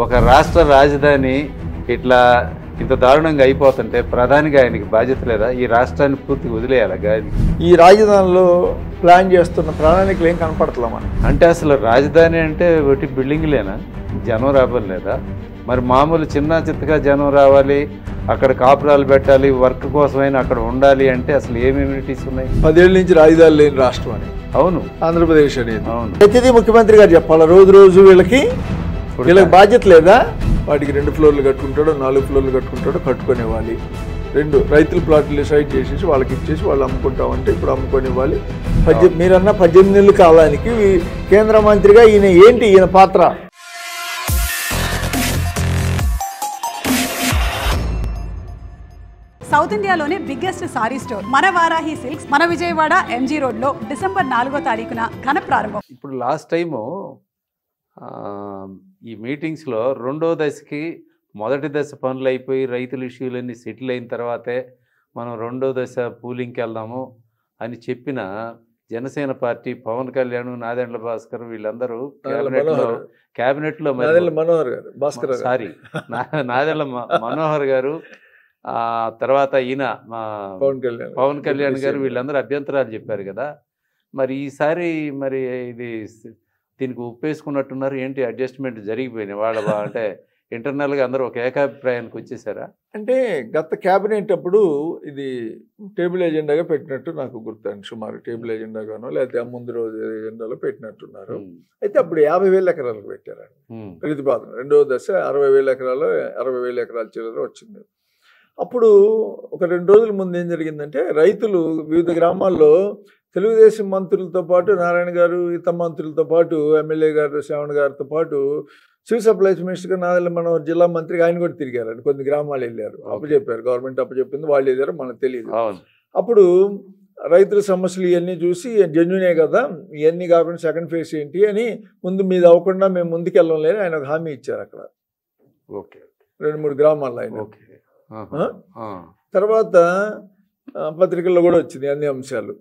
ఒక రాష్ట్ర రాజధాని ఇట్లా ఇంత దారుణంగా అయిపోతుంటే ప్రధానిగా ఆయనకి బాధ్యత లేదా? ఈ రాష్ట్రాన్ని పూర్తిగా వదిలేయాలి గాలి. ఈ రాజధానిలో ప్లాన్ చేస్తున్న ప్రణాళికలు ఏం కనపడట్లే మనకి. అంటే అసలు రాజధాని అంటే ఒకటి బిల్డింగ్లేనా? జనం రాబోలేదా? మరి మామూలు చిన్న చిత్తగా జనం రావాలి, అక్కడ కాపురాలు పెట్టాలి, వర్క్ కోసమైనా అక్కడ ఉండాలి అంటే అసలు ఏమి ఎమ్యూనిటీస్ ఉన్నాయి? 10 ఏళ్ళ నుంచి రాజధాని లేని రాష్ట్రం అని. అవును, ఆంధ్రప్రదేశ్ అనేది. అవును. ప్రతిదీ ముఖ్యమంత్రి గారు చెప్పాలి. రోజు వీళ్ళకి బాధ్యత లేదా? వాటికి 2 ఫ్లోర్లు కట్టుకుంటాడో 4 ఫ్లోర్లు కట్టుకుంటాడో కట్టుకునేవ్వాలి. 2 రైతుల ప్లాట్లు డిసైడ్ చేసేసి వాళ్ళకి ఇచ్చేసి వాళ్ళు అమ్ముకుంటామంటే ఇప్పుడు అమ్ముకొనివ్వాలి. మీరన్న 18 నెలల కాలానికి కేంద్ర మంత్రిగా ఈయన పాత్ర. సౌత్ ఇండియాలోనే బిగ్గెస్ట్ సారీ స్టోర్ మన వారాహి సిల్క్స్ మన విజయవాడ ఎంజీ రోడ్లో డిసెంబర్ 4వ తారీఖున ఘన ప్రారంభం. ఇప్పుడు లాస్ట్ టైము ఈ మీటింగ్స్లో 2వ దశకి మొదటి దశ పనులు అయిపోయి రైతుల ఇష్యూలన్నీ సెటిల్ అయిన తర్వాతే మనం 2వ దశ పూలింగ్కి వెళ్దాము అని చెప్పిన జనసేన పార్టీ పవన్ కళ్యాణ్, నాదెండ్ల భాస్కర్ వీళ్ళందరూ క్యాబినెట్లో నాదెండ్ల మనోహర్ గారు, తర్వాత ఈయన పవన్ కళ్యాణ్ గారు వీళ్ళందరూ అభ్యంతరాలు చెప్పారు కదా. మరి ఈసారి మరి ఇది దీనికి ఉప్పేసుకున్నట్టున్నారు ఏంటి? అడ్జస్ట్మెంట్ జరిగిపోయినాయి వాళ్ళ అంటే ఇంటర్నల్గా అందరూ ఒక ఏకాభిప్రాయానికి వచ్చేసారా? అంటే గత క్యాబినెట్ అప్పుడు ఇది టేబుల్ ఎజెండాగా పెట్టినట్టు నాకు గుర్తండి. సుమారు టేబుల్ ఎజెండాగానో లేకపోతే ముందు రోజు ఎజెండాలో పెట్టినట్టున్నారు. అయితే అప్పుడు 50,000 ఎకరాలకు పెట్టారండి ప్రతిపాదన. 2వ దశ 60,000 ఎకరాలు 60,000 ఎకరాల చిల్లర వచ్చింది. అప్పుడు ఒక 2 రోజుల ముందు ఏం జరిగిందంటే రైతులు వివిధ గ్రామాల్లో తెలుగుదేశం మంత్రులతో పాటు నారాయణ గారు, ఇతర మంత్రులతో పాటు ఎమ్మెల్యే గారు శ్రావణ్ గారితో పాటు సివిల్ సప్లైస్ మినిస్టర్గా నాదెండ్ల మనోహర్ జిల్లా మంత్రిగా ఆయన కూడా తిరిగారండి. కొన్ని గ్రామాలు వెళ్ళారు, అప్పచెప్పారు. గవర్నమెంట్ అప్పచెప్పింది, వాళ్ళు వెళ్ళారు, మనకు తెలియదు. అప్పుడు రైతుల సమస్యలు ఇవన్నీ చూసి జెన్యునే కదా, ఇవన్నీ కాకుండా సెకండ్ ఫేజ్ ఏంటి అని ముందు మీద అవ్వకుండా మేము ముందుకెళ్ళం లేని ఆయన ఒక హామీ ఇచ్చారు అక్కడ. 2-3 గ్రామాల్లో ఆయన. తర్వాత పత్రికల్లో కూడా వచ్చింది అన్ని అంశాలు.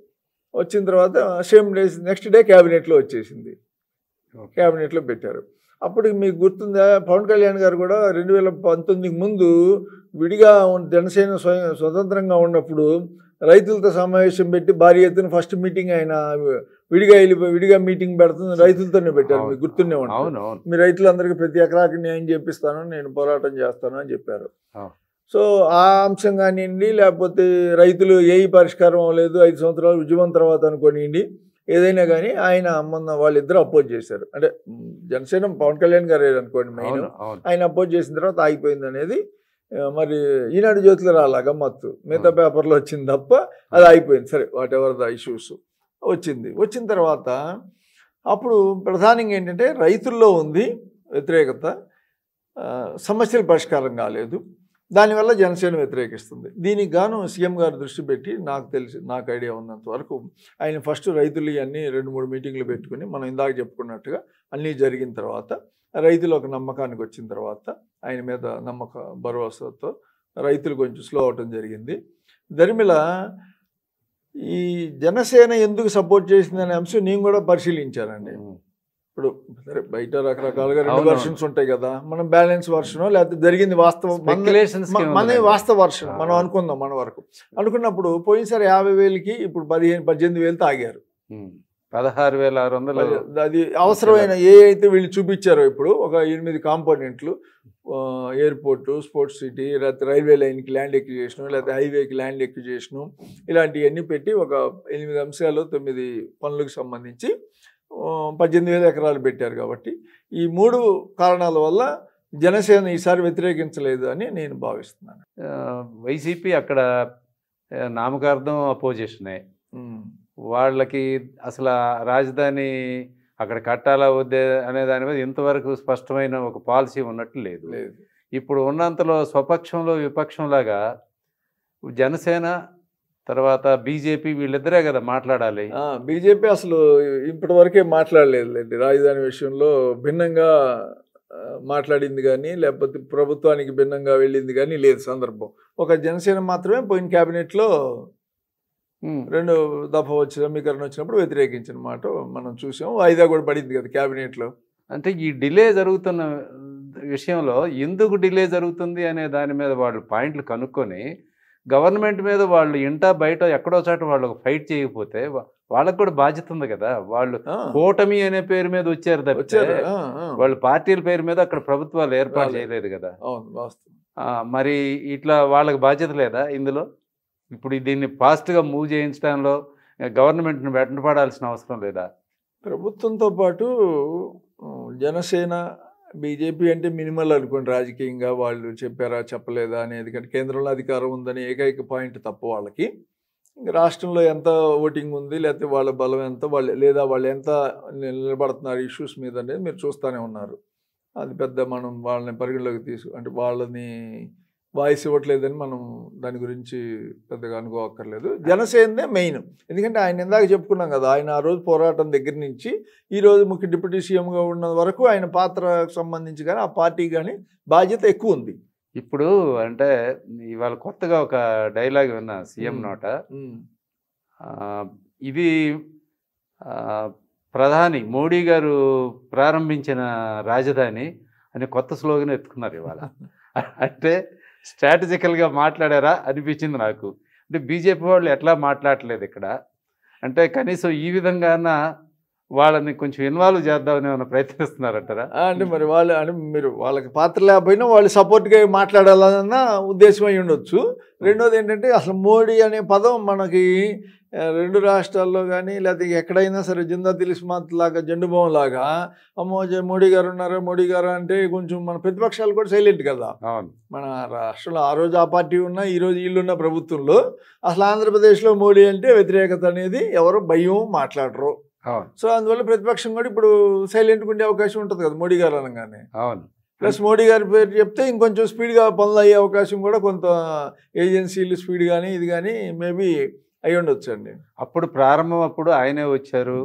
వచ్చిన తర్వాత సేమ్ డేస్ నెక్స్ట్ డే క్యాబినెట్లో వచ్చేసింది. క్యాబినెట్లో పెట్టారు. అప్పుడు మీకు గుర్తుందా, పవన్ కళ్యాణ్ గారు కూడా 2019 ముందు విడిగా జనసేన స్వతంత్రంగా ఉన్నప్పుడు రైతులతో సమావేశం పెట్టి భారీ ఎత్తున ఫస్ట్ మీటింగ్ ఆయన విడిగా మీటింగ్ పెడుతుంది రైతులతోనే పెట్టారు. మీకు గుర్తునే ఉంటుంది. మీ రైతులందరికీ ప్రతి ఎకరాకి న్యాయం చేపిస్తాను, నేను పోరాటం చేస్తాను అని చెప్పారు. సో ఆ అంశం కానివ్వండి, లేకపోతే రైతులు పరిష్కారం అవ్వలేదు 5 సంవత్సరాలు ఉద్యమం తర్వాత అనుకోనివ్వండి, ఏదైనా కానీ ఆయన మొన్న వాళ్ళిద్దరూ అపోజ్ చేశారు. అంటే జనసేన పవన్ కళ్యాణ్ గారు అనుకోండి మెయిన్, ఆయన అపోజ్ చేసిన తర్వాత ఆగిపోయింది అనేది మరి ఈనాడు జ్యోతిలో రాలా గమ్మత్తు, మిగతా పేపర్లో వచ్చింది తప్ప అది ఆగిపోయింది. సరే, వాట్ ఎవర్ ద ఇష్యూస్ వచ్చిన తర్వాత అప్పుడు ప్రధానంగా ఏంటంటే రైతుల్లో ఉంది వ్యతిరేకత, సమస్యల పరిష్కారం కాలేదు, దానివల్ల జనసేన వ్యతిరేకిస్తుంది. దీనికి గాను సీఎం గారు దృష్టి పెట్టి నాకు ఐడియా ఉన్నంత వరకు ఆయన ఫస్ట్ రైతులు అన్నీ 2-3 మీటింగ్లు పెట్టుకుని మనం ఇందాక చెప్పుకున్నట్టుగా అన్నీ జరిగిన తర్వాత రైతులు ఒక నమ్మకానికి వచ్చిన తర్వాత ఆయన మీద భరోసాతో రైతులు కొంచెం స్లో అవటం జరిగింది. దరిమిల ఈ జనసేన ఎందుకు సపోర్ట్ చేసిందనే అంశం నేను కూడా పరిశీలించానండి. ఇప్పుడు సరే బయట రకరకాలుగా 2 వర్షన్స్ ఉంటాయి కదా, మనం బ్యాలెన్స్ వర్షను లేకపోతే జరిగింది వాస్తవం వాస్తవ వర్షన్ మనం అనుకుందాం. మన వరకు అనుకున్నప్పుడు పోయినసారి 50,000కి ఇప్పుడు 18,000 ఆగారు. 16,600 అది అవసరమైన అయితే వీళ్ళు చూపించారో ఇప్పుడు ఒక 8 కాంపోనెంట్లు, ఎయిర్పోర్టు, స్పోర్ట్స్ సిటీ, లేకపోతే రైల్వే లైన్కి ల్యాండ్ ఎక్విజేషను, లేకపోతే హైవేకి ల్యాండ్ ఎక్విజేషను, ఇలాంటివన్నీ పెట్టి ఒక 8 అంశాలు 9 పనులకు సంబంధించి 18,000 ఎకరాలు పెట్టారు. కాబట్టి ఈ 3 కారణాల వల్ల జనసేన ఈసారి వ్యతిరేకించలేదు అని నేను భావిస్తున్నాను. వైసీపీ అక్కడ నామకార్థం అపోజిషనే, వాళ్ళకి అసలు రాజధాని అక్కడ కట్టాలా వద్దే అనే దాని మీద ఇంతవరకు స్పష్టమైన ఒక పాలసీ ఉన్నట్టు లేదు. ఇప్పుడు ఉన్నంతలో స్వపక్షంలో విపక్షంలాగా జనసేన తర్వాత బీజేపీ వీళ్ళిద్దరే కదా మాట్లాడాలి. బీజేపీ అసలు ఇప్పటి వరకే మాట్లాడలేదులేండి. రాజధాని విషయంలో భిన్నంగా మాట్లాడింది కానీ లేకపోతే ప్రభుత్వానికి భిన్నంగా వెళ్ళింది కానీ లేదు సందర్భం. ఒక జనసేన మాత్రమే పోయిన క్యాబినెట్లో 2 దఫా సమీకరణ వచ్చినప్పుడు వ్యతిరేకించిన మాట మనం చూసాం. వాయిదా కూడా పడింది కదా క్యాబినెట్లో. అంటే ఈ డిలే జరుగుతున్న విషయంలో ఎందుకు డిలే జరుగుతుంది అనే దాని మీద వాళ్ళు పాయింట్లు కనుక్కొని గవర్నమెంట్ మీద వాళ్ళు ఇంటా బయట ఎక్కడో చోట వాళ్ళు ఫైట్ చేయకపోతే వాళ్ళకు కూడా బాధ్యత ఉంది కదా. వాళ్ళు కూటమి అనే పేరు మీద వచ్చారు తప్పితే వాళ్ళు పార్టీల పేరు మీద అక్కడ ప్రభుత్వాలు ఏర్పాటు చేయలేదు కదా. మరి ఇట్లా వాళ్ళకి బాధ్యత లేదా ఇందులో? ఇప్పుడు దీన్ని ఫాస్ట్గా మూవ్ చేయించడంలో గవర్నమెంట్ని వెంటపడాల్సిన అవసరం లేదా? ప్రభుత్వంతో పాటు జనసేన బీజేపీ అంటే మినిమల్ అనుకోండి రాజకీయంగా, వాళ్ళు చెప్పారా చెప్పలేదా అనేది. కానీ కేంద్రంలో అధికారం ఉందని ఏకైక పాయింట్ తప్ప వాళ్ళకి రాష్ట్రంలో ఎంత ఓటింగ్ ఉంది, లేకపోతే వాళ్ళ బలం ఎంత, లేదా వాళ్ళు ఎంత నిలబడుతున్నారు ఇష్యూస్ మీద అనేది మీరు చూస్తూనే ఉన్నారు. అది పెద్ద మనం వాళ్ళని పరిగణలోకి అంటే వాళ్ళని వాయిస్ ఇవ్వట్లేదని మనం దాని గురించి పెద్దగా అనుకోవక్కర్లేదు. జనసేననే మెయిన్. ఎందుకంటే ఆయన ఇందాక చెప్పుకున్నాం కదా, ఆయన ఆ రోజు పోరాటం దగ్గర నుంచి ఈరోజు ముఖ్య డిప్యూటీ సీఎంగా ఉన్న వరకు ఆయన పాత్రకు సంబంధించి కానీ ఆ పార్టీ కానీ బాధ్యత ఎక్కువ ఉంది. ఇప్పుడు అంటే ఇవాళ కొత్తగా ఒక డైలాగ్ విన్నా సీఎం నోట, ఇది ప్రధాని మోడీ గారు ప్రారంభించిన రాజధాని అని కొత్త స్లోగన్ ఎత్తుకున్నారు ఇవాళ. అంటే స్ట్రాటజికల్గా మాట్లాడారా అనిపించింది నాకు. అంటే బీజేపీ వాళ్ళు ఎట్లా మాట్లాడలేదు ఇక్కడ, అంటే కనీసం ఈ విధంగా వాళ్ళని కొంచెం ఇన్వాల్వ్ చేద్దామని ఏమైనా ప్రయత్నిస్తున్నారంటారా? అంటే మరి వాళ్ళు అంటే మీరు వాళ్ళకి పాత్ర లేకపోయినా వాళ్ళు సపోర్ట్గా మాట్లాడాలన్న ఉద్దేశం అయి ఉండొచ్చు. రెండోది ఏంటంటే అసలు మోడీ అనే పదం మనకి రెండు రాష్ట్రాల్లో కానీ లేకపోతే ఎక్కడైనా సరే జిందా తిలిస్మాత్ లాగా జెండుబాం లాగా అమ్మో మోడీ గారు ఉన్నారు మోడీ గారు అంటే కొంచెం మన ప్రతిపక్షాలు కూడా సైలెంట్ కదా. మన రాష్ట్రంలో ఆ రోజు ఆ పార్టీ ఉన్న ఈరోజు వీళ్ళున్న ప్రభుత్వంలో అసలు ఆంధ్రప్రదేశ్లో మోడీ అంటే వ్యతిరేకత అనేది ఎవరు భయం మాట్లాడరు. సో అందువల్ల ప్రతిపక్షం కూడా ఇప్పుడు సైలెంట్గా ఉండే అవకాశం ఉంటుంది కదా మోడీ గారు అనగానే. ప్లస్ మోడీ గారి పేరు చెప్తే ఇంకొంచెం స్పీడ్గా పనులు అయ్యే అవకాశం కూడా కొంత ఏజెన్సీలు స్పీడ్ కానీ ఇది కానీ మేబీ అయి ఉండొచ్చు అండి. అప్పుడు ప్రారంభం అప్పుడు ఆయనే వచ్చారు,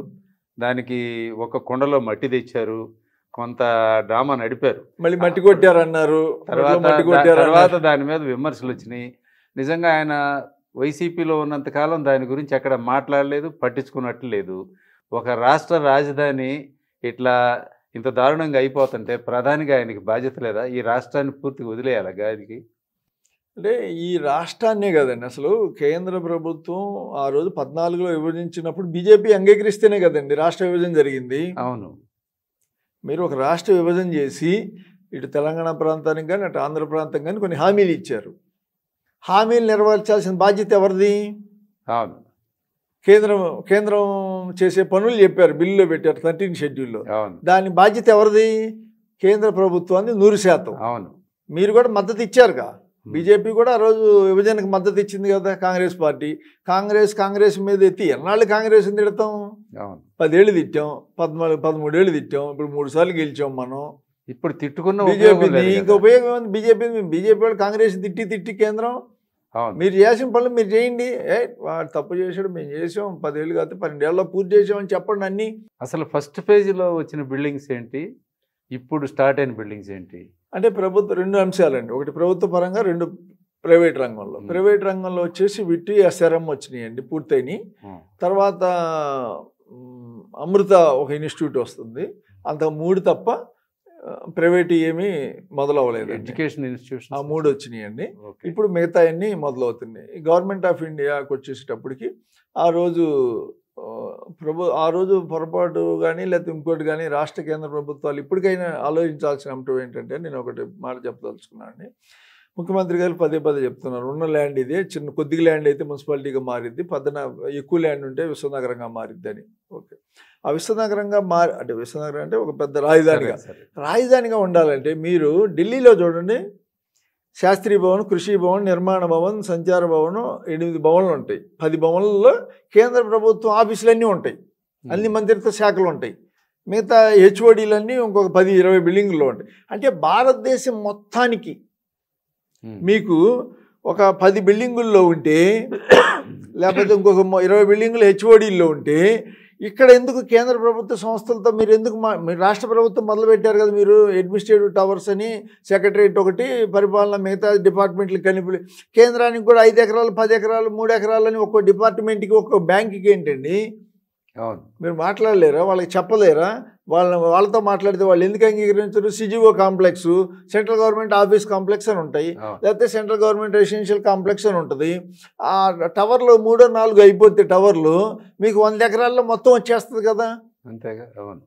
దానికి ఒక కుండలో మట్టి తెచ్చారు, కొంత డ్రామా నడిపారు, మళ్ళీ మట్టి కొట్టారన్నారు. తర్వాత దాని మీద విమర్శలు వచ్చినాయి. నిజంగా ఆయన వైసీపీలో ఉన్నంతకాలం దాని గురించి ఎక్కడ మాట్లాడలేదు, పట్టించుకున్నట్లు లేదు. ఒక రాష్ట్ర రాజధాని ఇట్లా ఇంత దారుణంగా అయిపోతుంటే ప్రధానిగా ఆయనకి బాధ్యత లేదా? ఈ రాష్ట్రాన్ని పూర్తిగా వదిలేయాలి గారికి? అంటే ఈ రాష్ట్రాన్నే కదండి, అసలు కేంద్ర ప్రభుత్వం ఆ రోజు 14లో విభజించినప్పుడు బీజేపీ అంగీకరిస్తేనే కదండి రాష్ట్ర విభజన జరిగింది. అవును. మీరు ఒక రాష్ట్ర విభజన చేసి ఇటు తెలంగాణ ప్రాంతానికి కానీ అటు ఆంధ్ర ప్రాంతం కానీ కొన్ని హామీలు ఇచ్చారు. హామీలు నెరవేర్చాల్సిన బాధ్యత ఎవరిది? అవును, కేంద్రం చేసే పనులు చెప్పారు, బిల్లులో పెట్టారు 13 షెడ్యూల్లో. దాని బాధ్యత ఎవరిది? కేంద్ర ప్రభుత్వాన్ని 100%. అవును, మీరు కూడా మద్దతు ఇచ్చారుగా. బీజేపీ కూడా ఆ రోజు విభజనకు మద్దతు ఇచ్చింది కదా కాంగ్రెస్ పార్టీ. కాంగ్రెస్ మీద ఎత్తి ఎన్నాళ్ళు కాంగ్రెస్ తిడతాం? 10 ఏళ్ళు తిట్టాం, 13 ఏళ్ళు తిట్టాం, ఇప్పుడు 3 సార్లు గెలిచాం మనం. ఇప్పుడు తిట్టుకున్న బీజేపీని ఇంకా ఉపయోగం ఉంది. బీజేపీ వాళ్ళు కాంగ్రెస్ తిట్టి కేంద్రం మీరు చేసిన పనులు మీరు చేయండి. వాడు తప్పు చేసాడు, మేము చేసాం, 10 ఏళ్ళు కాదు 12 ఏళ్ళలో పూర్తి చేసామని చెప్పండి అన్నీ. అసలు ఫస్ట్ ఫేజ్లో వచ్చిన బిల్డింగ్స్ ఏంటి, ఇప్పుడు స్టార్ట్ అయిన బిల్డింగ్స్ ఏంటి? అంటే ప్రభుత్వ 2 అంశాలండి. ఒకటి ప్రభుత్వ పరంగా, 2 ప్రైవేట్ రంగంలో. ప్రైవేట్ రంగంలో వచ్చేసి విట్టి ఎస్ఆర్ఎం వచ్చినాయండి, పూర్తయినాయి. తర్వాత అమృత ఒక ఇన్స్టిట్యూట్ వస్తుంది. అంత 3 తప్ప ప్రైవేట్ ఏమీ మొదలవ్వలేదు. ఎడ్యుకేషన్ ఇన్స్టిట్యూషన్ ఆ 3 వచ్చినాయండి. ఇప్పుడు మిగతా అన్నీ మొదలవుతున్నాయి. గవర్నమెంట్ ఆఫ్ ఇండియాకి వచ్చేసేటప్పటికి ఆ రోజు పొరపాటు కానీ లేకపోతే ఇంకోటి కానీ రాష్ట్ర కేంద్ర ప్రభుత్వాలు ఇప్పటికైనా ఆలోచించాల్సిన అంశం ఏంటంటే, నేను ఒకటి మాట చెప్పదలుచుకున్నాను అండి. ముఖ్యమంత్రి గారు పదే చెప్తున్నారు, ఉన్న ల్యాండ్ ఇదే, కొద్దిగా ల్యాండ్ అయితే మున్సిపాలిటీగా మారిద్ది, ఎక్కువ ల్యాండ్ ఉంటే విశ్వనగరంగా మారిద్ది అని. ఓకే, ఆ విశ్వనగరంగా అంటే విశ్వనగరం అంటే ఒక పెద్ద రాజధానిగా ఉండాలంటే మీరు ఢిల్లీలో చూడండి, శాస్త్రీ భవన్, కృషి భవన్, నిర్మాణ భవన్, సంచార భవన్, 8 భవన్లు ఉంటాయి. 10 భవన్లలో కేంద్ర ప్రభుత్వం ఆఫీసులన్నీ ఉంటాయి, అన్ని మంత్రిత్వ శాఖలు ఉంటాయి. మిగతా హెచ్ఓడీలన్నీ ఇంకొక 10-20 బిల్డింగుల్లో ఉంటాయి. అంటే భారతదేశం మొత్తానికి మీకు ఒక 10 బిల్డింగుల్లో ఉంటే, లేకపోతే ఇంకొక 20 బిల్డింగులు హెచ్ఓడీల్లో ఉంటే, ఇక్కడ ఎందుకు కేంద్ర ప్రభుత్వ సంస్థలతో మీరు ఎందుకు మీరు రాష్ట్ర ప్రభుత్వం మొదలుపెట్టారు కదా, మీరు అడ్మినిస్ట్రేటివ్ టవర్స్ అని, సెక్రటరియట్ ఒకటి, పరిపాలన మిగతా డిపార్ట్మెంట్లు కలిపి, కేంద్రానికి కూడా 5 ఎకరాలు 10 ఎకరాలు 3 ఎకరాలు అని ఒక్కో డిపార్ట్మెంట్కి ఒక్కో బ్యాంకుకి ఏంటండి మీరు మాట్లాడలేరా? వాళ్ళకి చెప్పలేరా? వాళ్ళతో మాట్లాడితే వాళ్ళు ఎందుకు అంగీకరించారు? CGO complex, central government office complex అని ఉంటాయి, లేకపోతే సెంట్రల్ గవర్నమెంట్ రెసిడెన్షియల్ కాంప్లెక్స్ అని ఉంటుంది. ఆ టవర్లు 3 or 4 అయిపోతే టవర్లు మీకు 100 ఎకరాల్లో మొత్తం వచ్చేస్తుంది కదా. అంతేగా. అవును.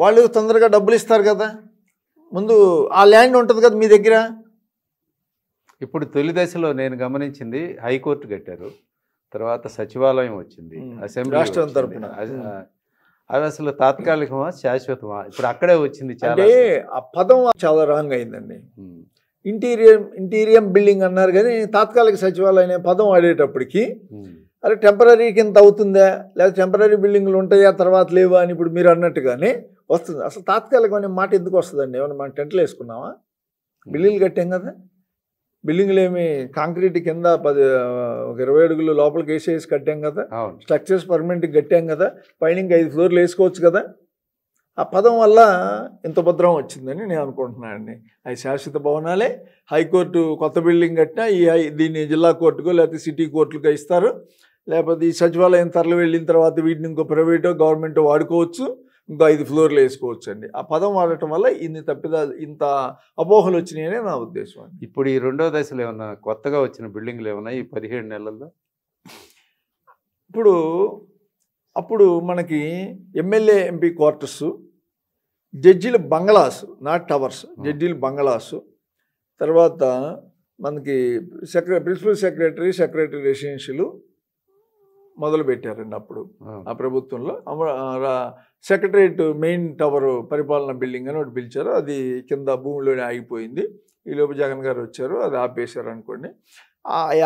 వాళ్ళు తొందరగా డబ్బులు ఇస్తారు కదా. ముందు ఆ ల్యాండ్ ఉంటుంది కదా మీ దగ్గర. ఇప్పుడు తొలి దశలో నేను గమనించింది హైకోర్టు కట్టారు, తర్వాత సచివాలయం వచ్చింది, అసెంబ్లీ రాష్ట్రం తరపున. అవి అసలు తాత్కాలికమా శాశ్వతమా? ఇప్పుడు అక్కడే వచ్చింది. అంటే ఆ పదం చాలా రాంగ్ అయిందండి. ఇంటీరియం బిల్డింగ్ అన్నారు కానీ తాత్కాలిక సచివాలయం అనే పదం వాడేటప్పటికి అరే టెంపరీ కింద అవుతుందా, లేదా టెంపరీ బిల్డింగ్లు ఉంటాయా తర్వాత లేవా అని ఇప్పుడు మీరు అన్నట్టుగానే వస్తుంది. అసలు తాత్కాలికం అనే మాట ఎందుకు వస్తుందండి? ఏమన్నా మనం టెంట్లు వేసుకున్నామా? బిల్డింగ్లు కట్టాం కదా. బిల్డింగ్లు ఏమి కాంక్రీట్ కింద 20 అడుగులు లోపలికి వేసేసి కట్టాం కదా. స్ట్రక్చర్స్ పర్మనెంట్గా కట్టాం కదా. పైన ఇంకా 5 floors వేసుకోవచ్చు కదా. ఆ పదం వల్ల ఇంత భద్రం వచ్చిందని నేను అనుకుంటున్నానండి. అవి శాశ్వత భవనాలే. హైకోర్టు కొత్త బిల్డింగ్ కట్టినా దీన్ని జిల్లా కోర్టుకో లేకపోతే సిటీ కోర్టులుగా ఇస్తారు, లేకపోతే ఈ సచివాలయం తరలి వెళ్ళిన తర్వాత వీటిని ఇంకో ప్రైవేటో గవర్నమెంటో వాడుకోవచ్చు, ఇంకో 5 floors వేసుకోవచ్చు అండి. ఆ పదం వాడటం వల్ల ఇంత అపోహలు వచ్చినాయనే నా ఉద్దేశం అండి. ఇప్పుడు ఈ 2వ దశలో ఏమన్నా కొత్తగా వచ్చిన బిల్డింగ్లు ఏమన్నా ఈ 17 నెలల్లో? అప్పుడు మనకి ఎమ్మెల్యే ఎంపీ క్వార్టర్సు, జడ్జీల బంగ్లాస్, నాట్ టవర్స్, జడ్జీల బంగ్లాసు, తర్వాత మనకి ప్రిన్సిపల్ సెక్రటరీ రెసిడెన్షియల్ మొదలు పెట్టారండి. అప్పుడు ఆ ప్రభుత్వంలో సెక్రటరియట్ మెయిన్ టవర్ పరిపాలనా బిల్డింగ్ అని ఒకటి పిలిచారు. అది కింద భూమిలోనే ఆగిపోయింది. ఈలోపు జగన్ గారు వచ్చారు, అది ఆపేశారు అనుకోండి.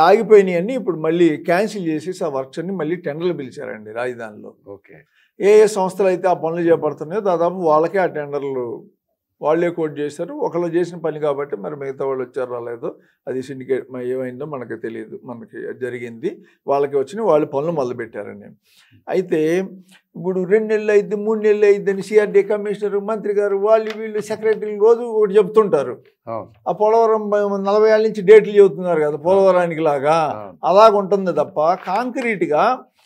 ఆగిపోయినాయి అన్నీ ఇప్పుడు మళ్ళీ క్యాన్సిల్ చేసేసి ఆ వర్క్స్ అన్ని మళ్ళీ టెండర్లు పిలిచారండి రాజధానిలో. ఓకే. ఏ సంస్థలు అయితే ఆ పనులు చేపడుతున్నాయో దాదాపు వాళ్ళకే ఆ టెండర్లు వాళ్ళే కోట్ చేశారు. ఒకళ్ళు చేసిన పని కాబట్టి మరి మిగతా వాళ్ళు వచ్చారు రాలేదో అది సిండికేట్ ఏమైందో మనకు తెలియదు. మనకి జరిగింది వాళ్ళకి వచ్చిన వాళ్ళు పనులు మొదలుపెట్టారండి. అయితే ఇప్పుడు 2 నెలలు అయింది, 3 నెలలు అయిందని సిఆర్డీ కమిషనర్, మంత్రి గారు, వీళ్ళు సెక్రటరీలు రోజు ఒకటి చెప్తుంటారు. ఆ పోలవరం 40 ఏళ్ళ నుంచి డేట్లు చెబుతున్నారు కదా పోలవరానికి లాగా. అలాగుంటుంది తప్ప కాంక్రీట్గా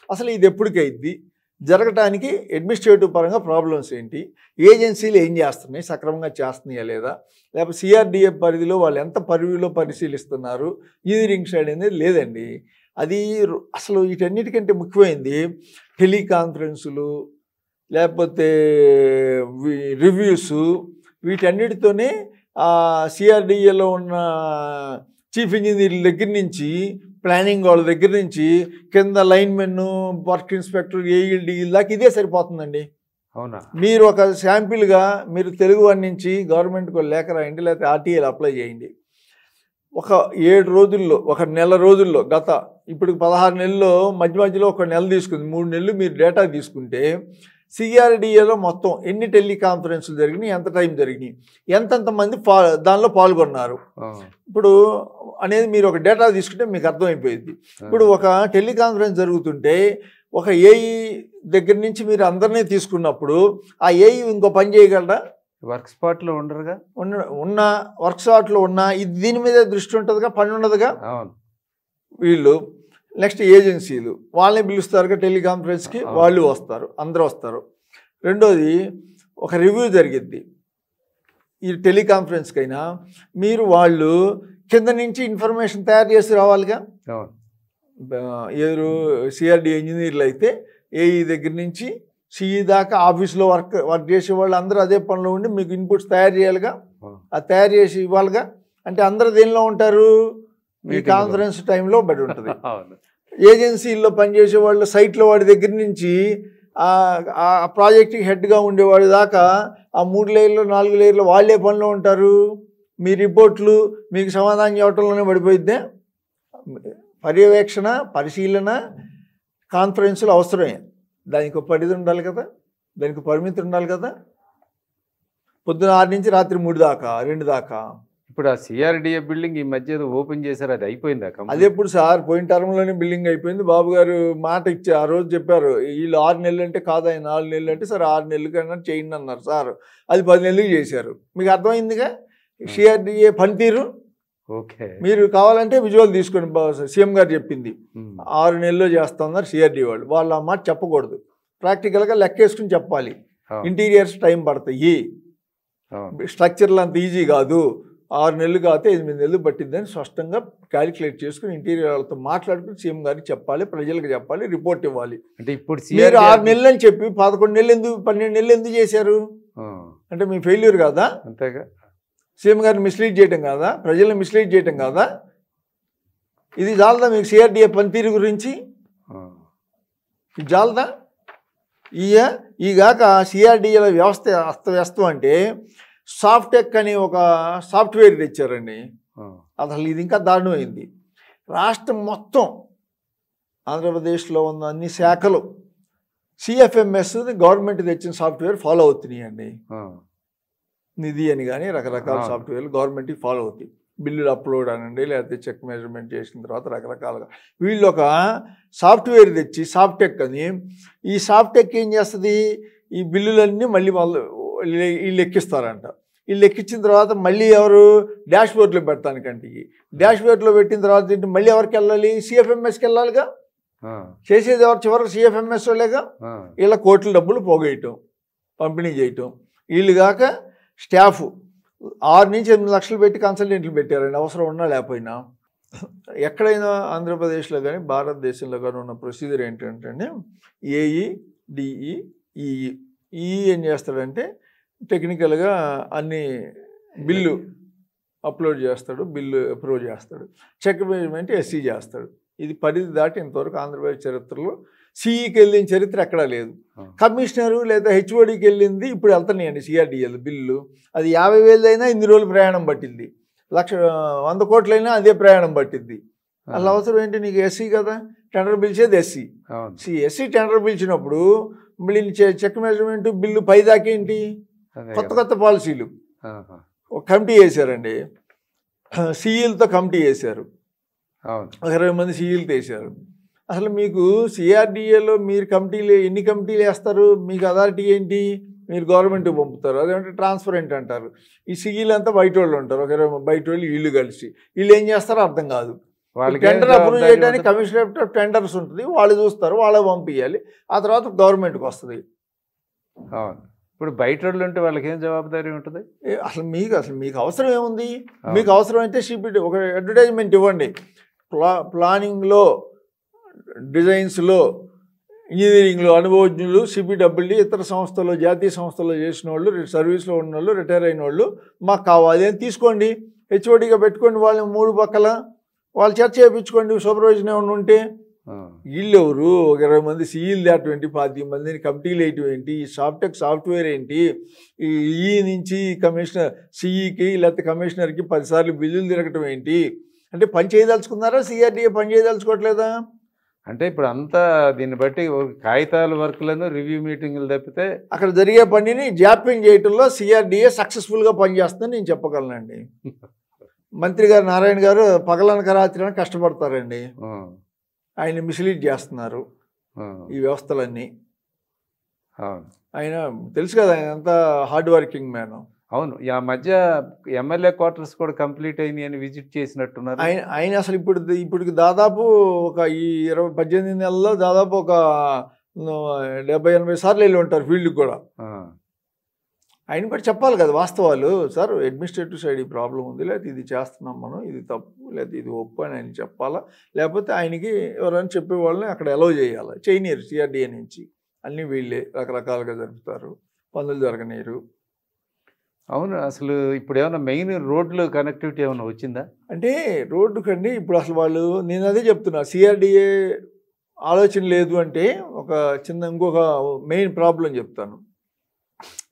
అసలు ఇది ఎప్పటికైద్ది, జరగటానికి అడ్మినిస్ట్రేటివ్ పరంగా ప్రాబ్లమ్స్ ఏంటి, ఏజెన్సీలు ఏం చేస్తున్నాయి, సక్రమంగా చేస్తున్నాయా లేదా, లేకపోతే సిఆర్డిఏ పరిధిలో వాళ్ళు ఎంత పరిధిలో పరిశీలిస్తున్నారు, ఇంజనీరింగ్ సైడ్ అనేది లేదండి. అది అసలు వీటన్నిటికంటే ముఖ్యమైనది టెలికాన్ఫరెన్సులు, లేకపోతే రివ్యూస్, వీటన్నిటితోనే సిఆర్డిఏలో ఉన్న చీఫ్ ఇంజనీర్ల దగ్గర నుంచి, ప్లానింగ్ వాళ్ళ దగ్గర నుంచి కింద లైన్మెన్, వర్క్ ఇన్స్పెక్టర్, ఏఈల్డి దాకా ఇదే సరిపోతుందండి. అవునా? మీరు ఒక శాంపిల్గా మీరు తెలుగు వన్ నుంచి గవర్నమెంట్కి లేఖ రాయండి, లేకపోతే ఆర్టీఐలు అప్లై చేయండి. ఒక 7 రోజుల్లో, ఒక నెల రోజుల్లో, ఇప్పుడు 16 నెలల్లో మధ్యలో ఒక నెల తీసుకుంది, 3 నెలలు మీరు డేటా తీసుకుంటే సిఆర్డిఏలో మొత్తం ఎన్ని టెలికాన్ఫరెన్స్లు జరిగినాయి, ఎంత టైం జరిగినాయి, ఎంతమంది దానిలో పాల్గొన్నారు ఇప్పుడు అనేది మీరు ఒక డేటా తీసుకుంటే మీకు అర్థమైపోయింది. ఇప్పుడు ఒక టెలికాన్ఫరెన్స్ జరుగుతుంటే ఒక ఏఈ దగ్గర నుంచి మీరు అందరినీ తీసుకున్నప్పుడు ఆ ఏఈ ఇంకో పని చేయగలరా? వర్క్ స్పాట్లో ఉండరుగా. ఉన్న వర్క్ స్పాట్లో ఉన్న ఇది దీని మీద దృష్టి ఉంటుందిగా, పని ఉండదుగా. వీళ్ళు నెక్స్ట్ ఏజెన్సీలు వాళ్ళని పిలుస్తారుగా టెలికాన్ఫరెన్స్కి, వాళ్ళు వస్తారు, అందరూ వస్తారు. రెండోది ఒక రివ్యూ జరిగిద్ది ఈ టెలికాన్ఫరెన్స్కైనా, మీరు వాళ్ళు కింద నుంచి ఇన్ఫర్మేషన్ తయారు చేసి రావాలిగా. ఎవరు సిఆర్డి ఇంజనీర్లు అయితే ఏఈ దగ్గర నుంచి సిఈ దాకా ఆఫీస్లో వర్క్ చేసే వాళ్ళు అందరూ అదే పనిలో ఉండి మీకు ఇన్పుట్స్ తయారు చేయాలిగా. అది తయారు చేసి ఇవ్వాలిగా. అంటే అందరూ దేనిలో ఉంటారు? మీ కాన్ఫరెన్స్ టైంలో బడి ఉంటుంది. ఏజెన్సీల్లో పనిచేసే వాళ్ళు సైట్లో వాడి దగ్గర నుంచి ఆ ప్రాజెక్ట్కి హెడ్గా ఉండేవాడి దాకా ఆ 3 లేయర్లు 4 లేయర్లు వాళ్ళే పనిలో ఉంటారు. మీ రిపోర్ట్లు మీకు సమాధానం చెప్పడంలోనే పడిపోయిద్దే. పర్యవేక్షణ, పరిశీలన, కాన్ఫరెన్సులు అవసరమే. దానికి ఒక పరిధి ఉండాలి కదా, దానికి పరిమితి ఉండాలి కదా. పొద్దున 6 నుంచి రాత్రి 3 దాకా 2 దాకా. ఇప్పుడు ఆ సిఆర్డిఏ బిల్డింగ్ ఈ మధ్య ఓపెన్ చేశారు, అది అయిపోయిందా? అది ఎప్పుడు సార్? పోయిన టర్మ్లోనే బిల్డింగ్ అయిపోయింది. బాబు గారు మాట ఇచ్చి ఆ రోజు చెప్పారు, వీళ్ళు 6 నెలలు అంటే కాదు, ఆయన 4 నెలలు అంటే సరే 6 నెలలు కన్నా చేయండి అన్నారు సార్. అది 10 నెలలు చేశారు. మీకు అర్థమైందిగా సిఆర్డిఏ పనితీరు. ఓకే, మీరు కావాలంటే విజువల్ తీసుకొని సీఎం గారు చెప్పింది 6 నెలల్లో చేస్తున్నారు సిఆర్డి వాళ్ళు. వాళ్ళు ఆ మాట చెప్పకూడదు, ప్రాక్టికల్గా లెక్కేసుకుని చెప్పాలి. ఇంటీరియర్స్ టైం పడతాయి, స్ట్రక్చర్లు అంత ఈజీ కాదు, 6 నెలలు కాకపోతే 8 నెలలు పట్టిద్దని స్పష్టంగా క్యాలిక్యులేట్ చేసుకుని ఇంటీరియర్ వాళ్ళతో మాట్లాడుకుని సీఎం గారికి చెప్పాలి, ప్రజలకు చెప్పాలి, రిపోర్ట్ ఇవ్వాలి. అంటే ఇప్పుడు మీరు 6 నెలలు అని చెప్పి 11 నెలలు ఎందుకు 12 నెలలు ఎందుకు చేశారు అంటే మీ ఫెయిల్యూర్ కాదా? అంతేగా, సీఎం గారిని మిస్లీడ్ చేయటం కాదా, ప్రజల్ని మిస్లీడ్ చేయటం కాదా? ఇది చాలదా మీకు సిఆర్డిఏ పనితీరు గురించి? ఇది చాలదా? ఈగాక సిఆర్డిఏల వ్యవస్థ అస్తవ్యస్తం అంటే సాఫ్టెక్ అని ఒక సాఫ్ట్వేర్ తెచ్చారండి. అసలు ఇది ఇంకా దారుణమైంది. రాష్ట్రం మొత్తం ఆంధ్రప్రదేశ్లో ఉన్న అన్ని శాఖలు సిఎఫ్ఎంఎస్ గవర్నమెంట్ తెచ్చిన సాఫ్ట్వేర్ ఫాలో అవుతున్నాయండి. నిధి అని కానీ రకరకాల సాఫ్ట్వేర్లు గవర్నమెంట్కి ఫాలో అవుతాయి. బిల్లులు అప్లోడ్ అనండి, లేకపోతే చెక్ మెజర్మెంట్ చేసిన తర్వాత రకరకాలుగా వీళ్ళు ఒక సాఫ్ట్వేర్ తెచ్చి సాఫ్టెక్ అని, ఈ సాఫ్టెక్ ఏం చేస్తుంది, ఈ బిల్లులన్నీ మళ్ళీ వీళ్ళు ఎక్కిస్తారంట. వీళ్ళు ఎక్కించిన తర్వాత మళ్ళీ ఎవరు డాష్ బోర్డ్లో పెడతానికంటే, డాష్ బోర్డ్లో పెట్టిన తర్వాత మళ్ళీ ఎవరికి వెళ్ళాలి, సిఎఫ్ఎంఎస్కి వెళ్ళాలిగా. చేసేది ఎవరు చివరికి సిఎఫ్ఎంఎస్ వాళ్ళేగా. వీళ్ళ కోట్ల డబ్బులు పోగేయటం, పంపిణీ చేయటం. వీళ్ళు కాక స్టాఫ్ 6 నుంచి 8 లక్షలు పెట్టి కన్సల్టెంట్లు పెట్టారండి, అవసరం ఉన్నా లేకపోయినా. ఎక్కడైనా ఆంధ్రప్రదేశ్లో కానీ భారతదేశంలో కానీ ఉన్న ప్రొసీజర్ ఏంటంటే ఏఈ డిఈ ఈఈ. ఈఈ ఏం చేస్తాడంటే టెక్నికల్గా అన్ని బిల్లు అప్లోడ్ చేస్తాడు, బిల్లు అప్రూవ్ చేస్తాడు. చెక్ మేనేజ్మెంట్ ఎస్సీ చేస్తాడు. ఇది పరిధి దాటి ఇంతవరకు ఆంధ్రప్రదేశ్ చరిత్రలో సిఈకి వెళ్ళిన చరిత్ర ఎక్కడా లేదు. కమిషనరు లేదా హెచ్ఓడికి వెళ్ళింది ఇప్పుడు వెళ్తున్నాయండి సిఆర్డిఎల్ బిల్లు. అది 50,000 అయినా ఇన్ని రోజులు ప్రయాణం పట్టింది, 100 కోట్లైనా అదే ప్రయాణం పట్టింది. అసలు అవసరం ఏంటి, నీకు ఎస్సీ కదా, టెండర్ పిలిచేది ఎస్సీ. ఎస్సీ టెండర్ పిలిచినప్పుడు మళ్ళీ చెక్ మెజర్మెంట్ బిల్లు పైదాకేంటి, కొత్త పాలసీలు. ఒక కమిటీ వేశారండి, సిఈలతో కమిటీ వేశారు, 20 మంది సిఈలతో వేశారు. అసలు మీకు సిఆర్డిఏలో మీరు కమిటీలు ఎన్ని కమిటీలు వేస్తారు, మీకు అథారిటీ ఏంటి, మీరు గవర్నమెంట్కి పంపుతారు, అదేంటే ట్రాన్స్పరెంట్ అంటారు. ఈ సిఈలు అంతా బయట వాళ్ళు ఉంటారు, 20 బయట వాళ్ళు వీళ్ళు కలిసి వీళ్ళు ఏం చేస్తారో అర్థం కాదు. టెండర్ అప్రూవ్ చేయడానికి కమిషనరేట్ ఆఫ్ టెండర్స్ ఉంటుంది, వాళ్ళు చూస్తారు, వాళ్ళకి పంపించాలి, ఆ తర్వాత గవర్నమెంట్కి వస్తుంది. ఇప్పుడు బయట వాళ్ళు ఉంటే వాళ్ళకి ఏం జవాబుదారీ ఉంటుంది? అసలు మీకు అవసరం ఏముంది, మీకు అవసరం అయితే సిపిటి ఒక అడ్వర్టైజ్మెంట్ ఇవ్వండి. ప్లానింగ్లో, డిజైన్స్లో, ఇంజనీరింగ్లో అనుభవజ్ఞులు, సిపిడబ్ల్యూ, ఇతర సంస్థల్లో, జాతీయ సంస్థల్లో చేసిన వాళ్ళు, సర్వీస్లో ఉన్న వాళ్ళు, రిటైర్ అయిన వాళ్ళు మాకు కావాలి అని తీసుకోండి, హెచ్ఓడిగా పెట్టుకోండి. వాళ్ళని 3 పక్కల వాళ్ళు చర్చ చేయించుకోండి. సూపర్వైజన్ ఏమైనా ఉంటే వీళ్ళు ఎవరు, 20 మంది సిఈలు దాటేంటి, 25 మందిని కమిటీలు వేయటం ఏంటి, ఈ సాఫ్ట్వేర్ ఏంటి, ఈ నుంచి కమిషనర్ సిఈకి లేకపోతే కమిషనర్కి 10 సార్లు బిల్లులు తిరగటం ఏంటి అంటే పని చేయదలుచుకున్నారా, సిఆర్డిఏ పని చేయదలుచుకోవట్లేదా? అంటే ఇప్పుడు అంతా దీన్ని బట్టి కాగితాల వర్క్లను రివ్యూ మీటింగులు తప్పితే అక్కడ జరిగే పనిని జాప్యం చేయటంలో సిఆర్డిఏ సక్సెస్ఫుల్గా పనిచేస్తుందని నేను చెప్పగలనండి. మంత్రి గారు నారాయణ గారు పగలనక రాత్రి కష్టపడతారండి, ఆయన మిస్లీడ్ చేస్తున్నారు ఈ వ్యవస్థలన్నీ. ఆయన తెలుసు కదా, ఆయన అంతా హార్డ్ వర్కింగ్ మ్యాన్. అవును, ఆ మధ్య ఎమ్మెల్యే క్వార్టర్స్ కూడా కంప్లీట్ అయినాయి అని విజిట్ చేసినట్టున్నారు ఆయన. అసలు ఇప్పటికి దాదాపు ఒక ఈ 18 నెలల్లో దాదాపు ఒక 70-80 సార్లు వెళ్ళి ఉంటారు ఫీల్డ్కి కూడా. ఆయన కూడా చెప్పాలి కదా వాస్తవాలు. సార్ అడ్మినిస్ట్రేటివ్ సైడ్ ఈ ప్రాబ్లం ఉంది, లేకపోతే ఇది చేస్తున్నాం మనం, ఇది తప్పు, లేకపోతే ఇది ఒప్పు అని ఆయన చెప్పాలా. లేకపోతే ఆయనకి ఎవరైనా చెప్పే వాళ్ళని అక్కడ అలౌ చేయాలి. చేయనీరు సిఆర్డిఏ నుంచి, అన్నీ వీళ్ళే రకరకాలుగా జరుపుతారు, పనులు జరగనీరు. అవును, అసలు ఇప్పుడు ఏమైనా మెయిన్ రోడ్లు కనెక్టివిటీ ఏమైనా వచ్చిందా అంటే రోడ్డు కండి ఇప్పుడు అసలు వాళ్ళు, నేను అదే చెప్తున్నా, సిఆర్డిఏ ఆలోచన లేదు అంటే ఒక ఇంకొక మెయిన్ ప్రాబ్లం చెప్తాను.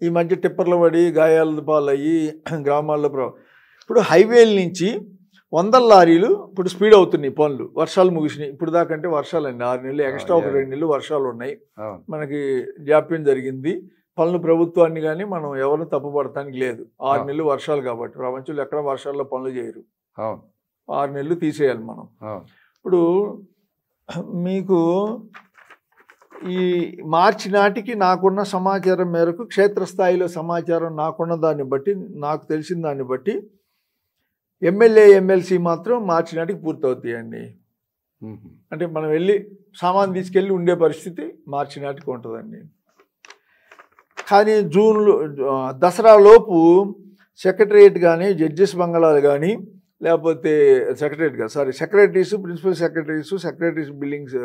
ఈ మధ్య టిప్పర్లు పడి గాయాల పాలయ్యి గ్రామాల్లో ఇప్పుడు హైవేల నుంచి 100 లారీలు ఇప్పుడు స్పీడ్ అవుతున్నాయి పనులు. వర్షాలు ముగిసినాయి ఇప్పుడు దాకంటే, వర్షాలండి 6 నెలలు ఎక్స్ట్రా, ఒక 2 నెలలు వర్షాలు ఉన్నాయి, మనకి జాప్యం జరిగింది. పనులు ప్రభుత్వాన్ని కానీ మనం ఎవరిని తప్పుపడటానికి లేదు. 6 నెలలు వర్షాలు కాబట్టి, ప్రపంచంలో ఎక్కడ వర్షాల్లో పనులు చేయరు, 6 నెలలు తీసేయాలి మనం. ఇప్పుడు మీకు ఈ మార్చి నాటికి నాకున్న సమాచారం మేరకు, క్షేత్రస్థాయిలో సమాచారం నాకున్న దాన్ని బట్టి, నాకు తెలిసిన దాన్ని బట్టి ఎమ్మెల్యే ఎమ్మెల్సీ మాత్రం మార్చి నాటికి పూర్తవుతాయండి. అంటే మనం వెళ్ళి సామాన్ తీసుకెళ్ళి ఉండే పరిస్థితి మార్చి నాటికి ఉంటుందండి. కానీ జూన్లో దసరా లోపు సెక్రటరియట్ కానీ జడ్జెస్ బంగళాలు కానీ లేకపోతే secretaries principal secretaries buildings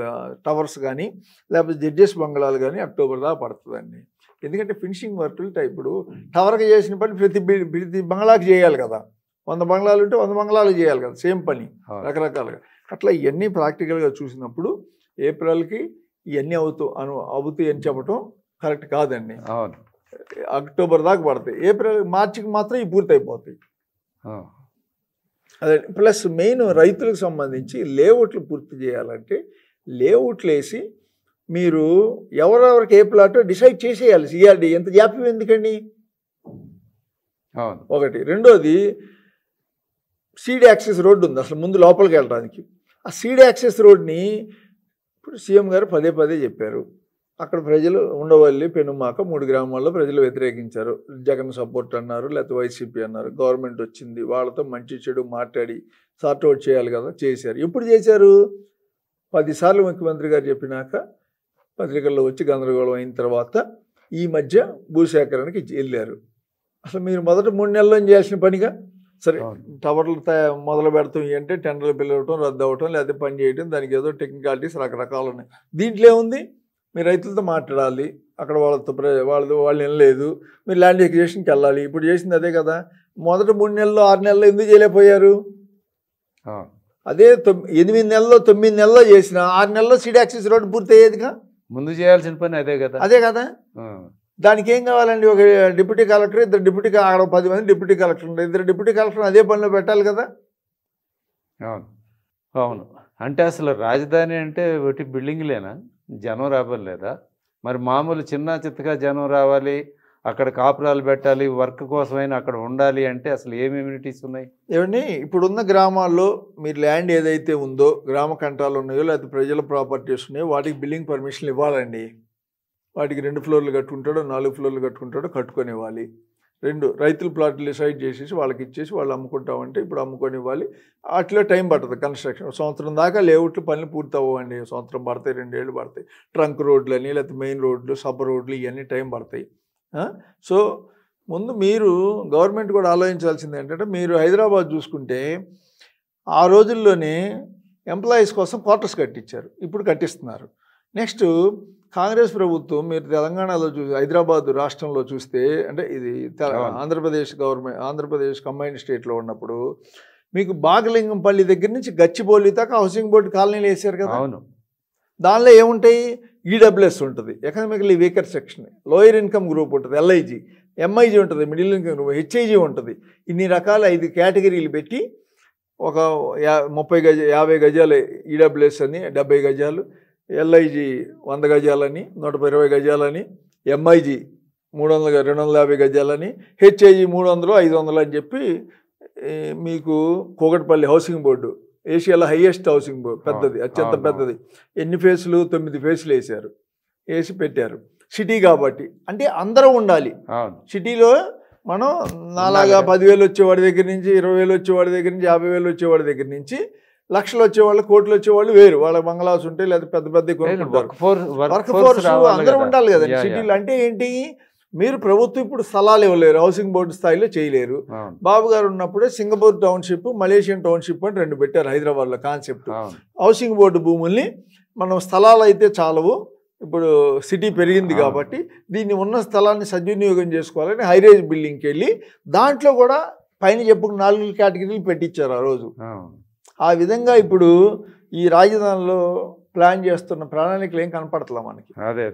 towers కానీ లేకపోతే జడ్జెస్ బంగళాలు కానీ అక్టోబర్ దాకా పడుతుందండి. ఎందుకంటే ఫినిషింగ్ వర్కులు ఇప్పుడు టవర్కి చేసిన పని ప్రతి బంగ్లాకి చేయాలి కదా. 100 బంగ్లాలు ఉంటే 100 బంగ్లాలు చేయాలి కదా, సేమ్ పని రకరకాలుగా. అట్లా ఇవన్నీ ప్రాక్టికల్గా చూసినప్పుడు ఏప్రిల్కి ఇవన్నీ అవుతాయి అని చెప్పడం కరెక్ట్ కాదండి. అక్టోబర్ దాకా పడతాయి, మార్చికి మాత్రం ఇవి పూర్తయిపోతాయి. అదే ప్లస్ మెయిన్ రైతులకు సంబంధించి లేఅవుట్లు పూర్తి చేయాలంటే లేఅవుట్లు వేసి మీరు ఎవరెవరికి ఏ ప్లాటో డిసైడ్ చేసేయాలి. సిఆర్డి ఎంత జాప్యం ఎందుకండి ఒకటి. రెండోది సీడ్ యాక్సెస్ రోడ్డు ఉంది అసలు ముందు లోపలికి వెళ్ళడానికి. ఆ సీడ్ యాక్సెస్ రోడ్ని ఇప్పుడు సీఎం గారు పదే చెప్పారు. అక్కడ ప్రజలు ఉండవల్లి పెనుమాక 3 గ్రామాల్లో ప్రజలు వ్యతిరేకించారు. జగన్ సపోర్ట్ అన్నారు, లేకపోతే వైసీపీ అన్నారు. గవర్నమెంట్ వచ్చింది, వాళ్ళతో మంచి చెడు మాట్లాడి సార్ట్అవుట్ చేయాలి కదా, చేశారు. ఎప్పుడు చేశారు? 10 సార్లు ముఖ్యమంత్రి గారు చెప్పినాక పత్రికల్లో వచ్చి గందరగోళం అయిన తర్వాత ఈ మధ్య భూసేకరణకి వెళ్ళారు. అసలు మీరు మొదట 3 నెలల్లో చేయాల్సిన పనిగా. సరే టవర్లు మొదలు పెడతాం అంటే టెండర్లు పిలవటం, రద్దు అవ్వటం, లేకపోతే పని చేయడం, దానికి ఏదో టెక్నికాలిటీస్ రకరకాలు ఉన్నాయి. దీంట్లో ఏముంది? మీరు రైతులతో మాట్లాడాలి, అక్కడ వాళ్ళతో వాళ్ళు వినలేదు, మీరు ల్యాండ్ ఎక్విజిషన్కి వెళ్ళాలి. ఇప్పుడు చేసింది అదే కదా. మొదట 3 నెలల్లో 6 నెలల్లో ఎందుకు చేయలేకపోయారు? అదే 8 నెలల్లో 9 నెలల్లో చేసిన 6 నెలల్లో సీడ్ యాక్సెస్ రోడ్డు పూర్తి అయ్యేదిగా. ముందు చేయాల్సిన పని అదే కదా. అదే కదా. దానికి ఏం కావాలండి? ఒక డిప్యూటీ కలెక్టర్, 2 డిప్యూటీ, అక్కడ 10 మంది డిప్యూటీ కలెక్టర్ ఉంటారు, 2 డిప్యూటీ కలెక్టర్ అదే పనిలో పెట్టాలి కదా. అవును. అంటే అసలు రాజధాని అంటే ఒకటి బిల్డింగ్లేనా, జనం రాబోలేదా? మరి మామూలు చిన్న చిత్తగా జనం రావాలి, అక్కడ కాపురాలు పెట్టాలి, వర్క్ కోసమైనా అక్కడ ఉండాలి అంటే అసలు ఏం ఎమ్యూనిటీస్ ఉన్నాయి? ఏమండి ఇప్పుడున్న గ్రామాల్లో మీరు ల్యాండ్ ఏదైతే ఉందో, గ్రామ కంటాలు ఉన్నాయో లేకపోతే ప్రజల ప్రాపర్టీస్ ఉన్నాయో వాటికి బిల్డింగ్ పర్మిషన్లు ఇవ్వాలండి. వాటికి 2 ఫ్లోర్లు కట్టుకుంటాడో 4 ఫ్లోర్లు కట్టుకుంటాడో కట్టుకొని ఇవ్వాలి. 2 రైతుల ప్లాట్లు డిసైడ్ చేసేసి వాళ్ళకి ఇచ్చేసి వాళ్ళు అమ్ముకుంటామంటే ఇప్పుడు అమ్ముకొని ఇవ్వాలి. అట్లా టైం పడుతుంది కన్స్ట్రక్షన్. సంవత్సరం దాకా లేఅవుట్లు పనులు పూర్తి అవ్వండి. సంవత్సరం పడతాయి, 2 ఏళ్ళు పడతాయి. ట్రంక్ రోడ్లు అని లేకపోతే మెయిన్ రోడ్లు, సబ్ రోడ్లు ఇవన్నీ టైం పడతాయి. సో ముందు మీరు గవర్నమెంట్ కూడా ఆలోచించాల్సింది ఏంటంటే, మీరు హైదరాబాద్ చూసుకుంటే ఆ రోజుల్లోనే ఎంప్లాయీస్ కోసం క్వార్టర్స్ కట్టించారు, ఇప్పుడు కట్టిస్తున్నారు. నెక్స్ట్ కాంగ్రెస్ ప్రభుత్వం మీరు తెలంగాణలో హైదరాబాద్ రాష్ట్రంలో చూస్తే, అంటే ఇది ఆంధ్రప్రదేశ్ గవర్నమెంట్, ఆంధ్రప్రదేశ్ కంబైన్డ్ స్టేట్లో ఉన్నప్పుడు మీకు బాగలింగంపల్లి దగ్గర నుంచి గచ్చిబౌలి దాకా హౌసింగ్ బోర్డు కాలనీలు వేసారు కదా. అవును. దానిలో ఏముంటాయి? ఈడబ్ల్యూఎస్ ఉంటుంది, economically weaker section, lower income group ఉంటుంది, ఎల్ఐజీ, ఎంఐజీ ఉంటుంది, మిడిల్ ఇన్కమ్ గ్రూప్, హెచ్ఐజీ ఉంటుంది. ఇన్ని రకాల 5 కేటగిరీలు పెట్టి ఒక 50 గజాలు ఈడబ్ల్యూఎస్ అని 70 గజాలు, ఎల్ఐజీ 100 గజాలని, 120 గజాలని, ఎంఐజీ 250 గజాలని, హెచ్ఐజీ 300, 500 అని చెప్పి మీకు కూకట్పల్లి హౌసింగ్ బోర్డు ఏషియాలో హైయెస్ట్ హౌసింగ్ బోర్డు, పెద్దది, అత్యంత పెద్దది. ఎన్ని ఫేసులు? 9 ఫేసులు వేసారు, వేసి పెట్టారు. సిటీ కాబట్టి అంటే అందరూ ఉండాలి సిటీలో. మనం నాలాగా 10,000 వచ్చేవాడి దగ్గర నుంచి, 20,000 వచ్చేవాడి దగ్గర నుంచి, 50,000 వచ్చేవాడి దగ్గర నుంచి, లక్షలు వచ్చేవాళ్ళు, కోట్లు వచ్చేవాళ్ళు వేరు, వాళ్ళ బంగ్లాస్ ఉంటాయి లేదా పెద్ద పెద్ద కొనుక్కుంటారు. వర్క్ ఫోర్స్ అందరూ ఉండాలి కదండి సిటీలో. అంటే ఏంటి? మీరు ప్రభుత్వం ఇప్పుడు స్థలాలు ఇవ్వలేరు, హౌసింగ్ బోర్డు స్థాయిలో చేయలేరు. బాబు గారు ఉన్నప్పుడే సింగపూర్ టౌన్షిప్, మలేషియన్ టౌన్షిప్ అని 2 పెట్టారు హైదరాబాద్లో కాన్సెప్ట్. హౌసింగ్ బోర్డు భూముల్ని మనం స్థలాలు అయితే చాలవు, ఇప్పుడు సిటీ పెరిగింది కాబట్టి దీన్ని ఉన్న స్థలాన్ని సద్వినియోగం చేసుకోవాలని హైరేజ్ బిల్డింగ్కి వెళ్ళి దాంట్లో కూడా పైన చెప్పుకుని 4 కేటగిరీలు పెట్టించారు ఆ రోజు. ఆ విధంగా ఇప్పుడు ఈ రాజధానిలో ప్లాన్ చేస్తున్న ప్రణాళికలు ఏం కనపడతలే మనకి. అదే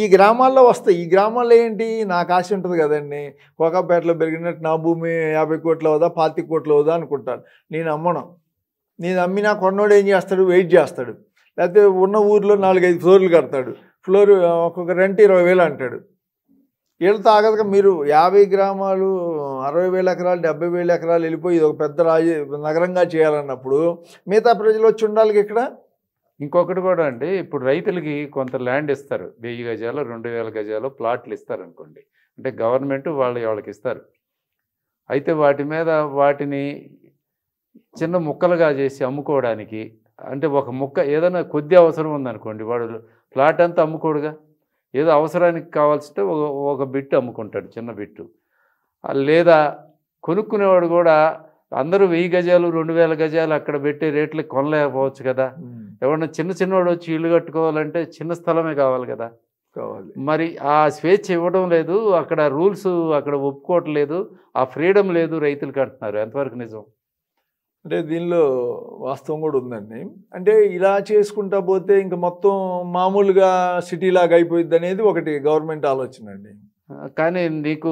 ఈ గ్రామాల్లో వస్తాయి. ఈ గ్రామాల్లో ఏంటి? నాకు ఆశ ఉంటుంది కదండి, కోకాపేటలో పెరిగినట్టు నా భూమి 50 కోట్లు అవుదా, 25 కోట్లు అవుదా అనుకుంటాను. నేను అమ్మను. నేను అమ్మినా కొన్నోడు ఏం చేస్తాడు? వెయిట్ చేస్తాడు. లేకపోతే ఉన్న ఊర్లో 4-5 ఫ్లోర్లు కడతాడు. ఫ్లోర్ ఒక్కొక్క రెంట్ 20,000 అంటాడు. వీళ్ళతో ఆగదుగా మీరు 50 గ్రామాలు, 60,000 ఎకరాలు, 70,000 ఎకరాలు వెళ్ళిపోయి ఇది ఒక పెద్ద నగరంగా చేయాలన్నప్పుడు మిగతా ప్రజలు వచ్చి ఉండాలి ఇక్కడ. ఇంకొకటి కూడా అండి, ఇప్పుడు రైతులకి కొంత ల్యాండ్ ఇస్తారు, 1000 గజాలు 2000 గజాలు ప్లాట్లు ఇస్తారు అనుకోండి. అంటే గవర్నమెంట్ వాళ్ళకి ఇస్తారు. అయితే వాటి మీద వాటిని చిన్న ముక్కలుగా చేసి అమ్ముకోవడానికి, అంటే ఒక ముక్క ఏదైనా కొద్ది అవసరం ఉందనుకోండి, వాడు ప్లాట్ అంతా అమ్ముకోడుగా. ఏదో అవసరానికి కావాల్సింటే ఒక బిట్టు అమ్ముకుంటాడు, చిన్న బిట్టు. లేదా కొనుక్కునేవాడు కూడా అందరూ 1000 గజాలు 2000 గజాలు అక్కడ పెట్టే రేట్లకు కొనలేకపోవచ్చు కదా. ఎవరన్నా చిన్నవాడు వచ్చి ఇల్లు కట్టుకోవాలంటే చిన్న స్థలమే కావాలి కదా. మరి ఆ స్వేచ్ఛ ఇవ్వడం లేదు, అక్కడ రూల్స్ అక్కడ ఒప్పుకోవట్లేదు, ఆ ఫ్రీడమ్ లేదు రైతులకు అంటున్నారు. ఎంతవరకు నిజం? అంటే దీనిలో వాస్తవం కూడా ఉందండి. అంటే ఇలా చేసుకుంటా పోతే ఇంకా మొత్తం మామూలుగా సిటీలాగా అయిపోయింది అనేది ఒకటి గవర్నమెంట్ ఆలోచన అండి. కానీ నీకు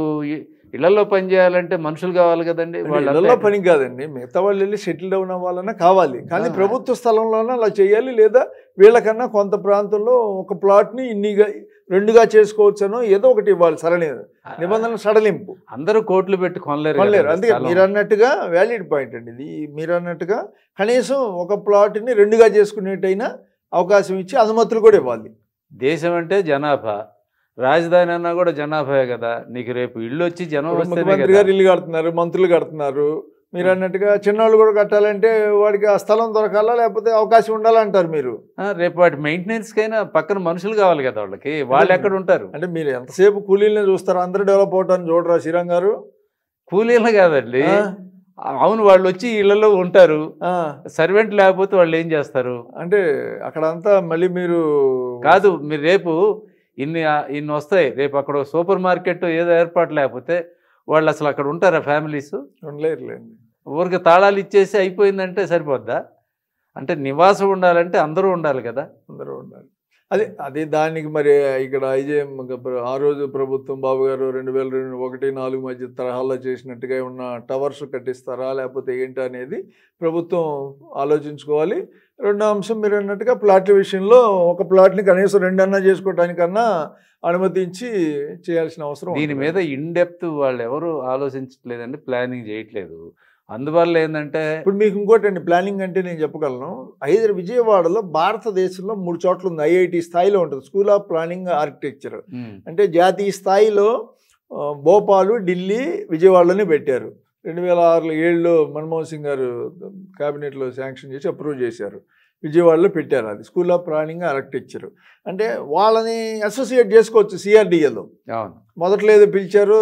ఇళ్లలో పని చేయాలంటే మనుషులు కావాలి కదండి. ఇళ్లలో పని కాదండి, మిగతా వాళ్ళు వెళ్ళి సెటిల్ డౌన్ అవ్వాలన్నా కావాలి. కానీ ప్రభుత్వ స్థలంలోనే అలా చేయాలి. లేదా వీళ్ళకన్నా కొంత ప్రాంతంలో ఒక ప్లాట్ని ఇన్నిగా 2గా చేసుకోవచ్చునో ఏదో ఒకటి ఇవ్వాలి. సరైన నిబంధనలు సడలింపు. అందరూ కోట్లు పెట్టి కొనలేరు. అందుకే మీరు అన్నట్టుగా వ్యాలిడ్ పాయింట్ అండి ఇది. మీరు అన్నట్టుగా కనీసం ఒక ప్లాట్ని 2గా చేసుకునేటైనా అవకాశం ఇచ్చి అనుమతులు కూడా ఇవ్వాలి. దేశం అంటే జనాభా, రాజధాని అన్నా కూడా జనాభాయే కదా. నీకు రేపు ఇల్లు వచ్చి జనం ముఖ్యమంత్రి గారు ఇల్లు కడుతున్నారు, మంత్రులు కడుతున్నారు. మీరు అన్నట్టుగా చిన్నవాళ్ళు కూడా కట్టాలంటే వాడికి ఆ స్థలం దొరకాలా, లేకపోతే అవకాశం ఉండాలంటారు మీరు. రేపు వాటి మెయింటెనెన్స్కైనా పక్కన మనుషులు కావాలి కదా వాళ్ళకి. వాళ్ళు ఎక్కడ ఉంటారు? అంటే మీరు ఎంతసేపు కూలీలనే చూస్తారు, అందరూ డెవలప్ అవటాన్ని చూడరా శ్రీరామ్ గారు? కూలీలు కాదండి, అవును వాళ్ళు వచ్చి ఇళ్లలో ఉంటారు. సర్వెంట్ లేకపోతే వాళ్ళు ఏం చేస్తారు? అంటే అక్కడ అంతా మళ్ళీ మీరు కాదు, మీరు రేపు ఇన్ని వస్తాయి, రేపు అక్కడ సూపర్ మార్కెట్ ఏదో ఏర్పాటు లేకపోతే వాళ్ళు అసలు అక్కడ ఉంటారా? ఫ్యామిలీస్ ఉండలేరులేండి. ఊరికి తాళాలు ఇచ్చేసి అయిపోయిందంటే సరిపోద్దా? అంటే నివాసం ఉండాలంటే అందరూ ఉండాలి కదా. అందరూ ఉండాలి. అదే దానికి మరి ఇక్కడ ఐజేఎం ఆ రోజు ప్రభుత్వం బాబు గారు 2001-4 మధ్య తరహాలో చేసినట్టుగా ఉన్న టవర్స్ కట్టిస్తారా లేకపోతే ఏంటి అనేది ప్రభుత్వం ఆలోచించుకోవాలి. రెండో అంశం మీరు అన్నట్టుగా ప్లాట్ల విషయంలో ఒక ప్లాట్ని కనీసం 2 అన్నా చేసుకోవడానికన్నా అనుమతించి చేయాల్సిన అవసరం. దీని మీద ఇన్ డెప్త్ వాళ్ళు ఎవరు ఆలోచించట్లేదండి, ప్లానింగ్ చేయట్లేదు. అందువల్ల ఏంటంటే ఇప్పుడు మీకు ఇంకోటి అండి, ప్లానింగ్ అంటే నేను చెప్పగలను. విజయవాడలో భారతదేశంలో 3 చోట్ల ఉంది. ఐఐటి స్థాయిలో ఉంటుంది స్కూల్ ఆఫ్ ప్లానింగ్ ఆర్కిటెక్చర్. అంటే జాతీయ స్థాయిలో భోపాలు, ఢిల్లీ, విజయవాడలోనే పెట్టారు. 2006-7లో మన్మోహన్ సింగ్ గారు క్యాబినెట్లో శాంక్షన్ చేసి అప్రూవ్ చేశారు. విజయవాడలో పెట్టారు అది స్కూల్ ఆఫ్ ప్లానింగ్ ఆర్కిటెక్చర్. అంటే వాళ్ళని అసోసియేట్ చేసుకోవచ్చు సిఆర్డిఏలో. మొదట్లో ఏదో పిలిచారు,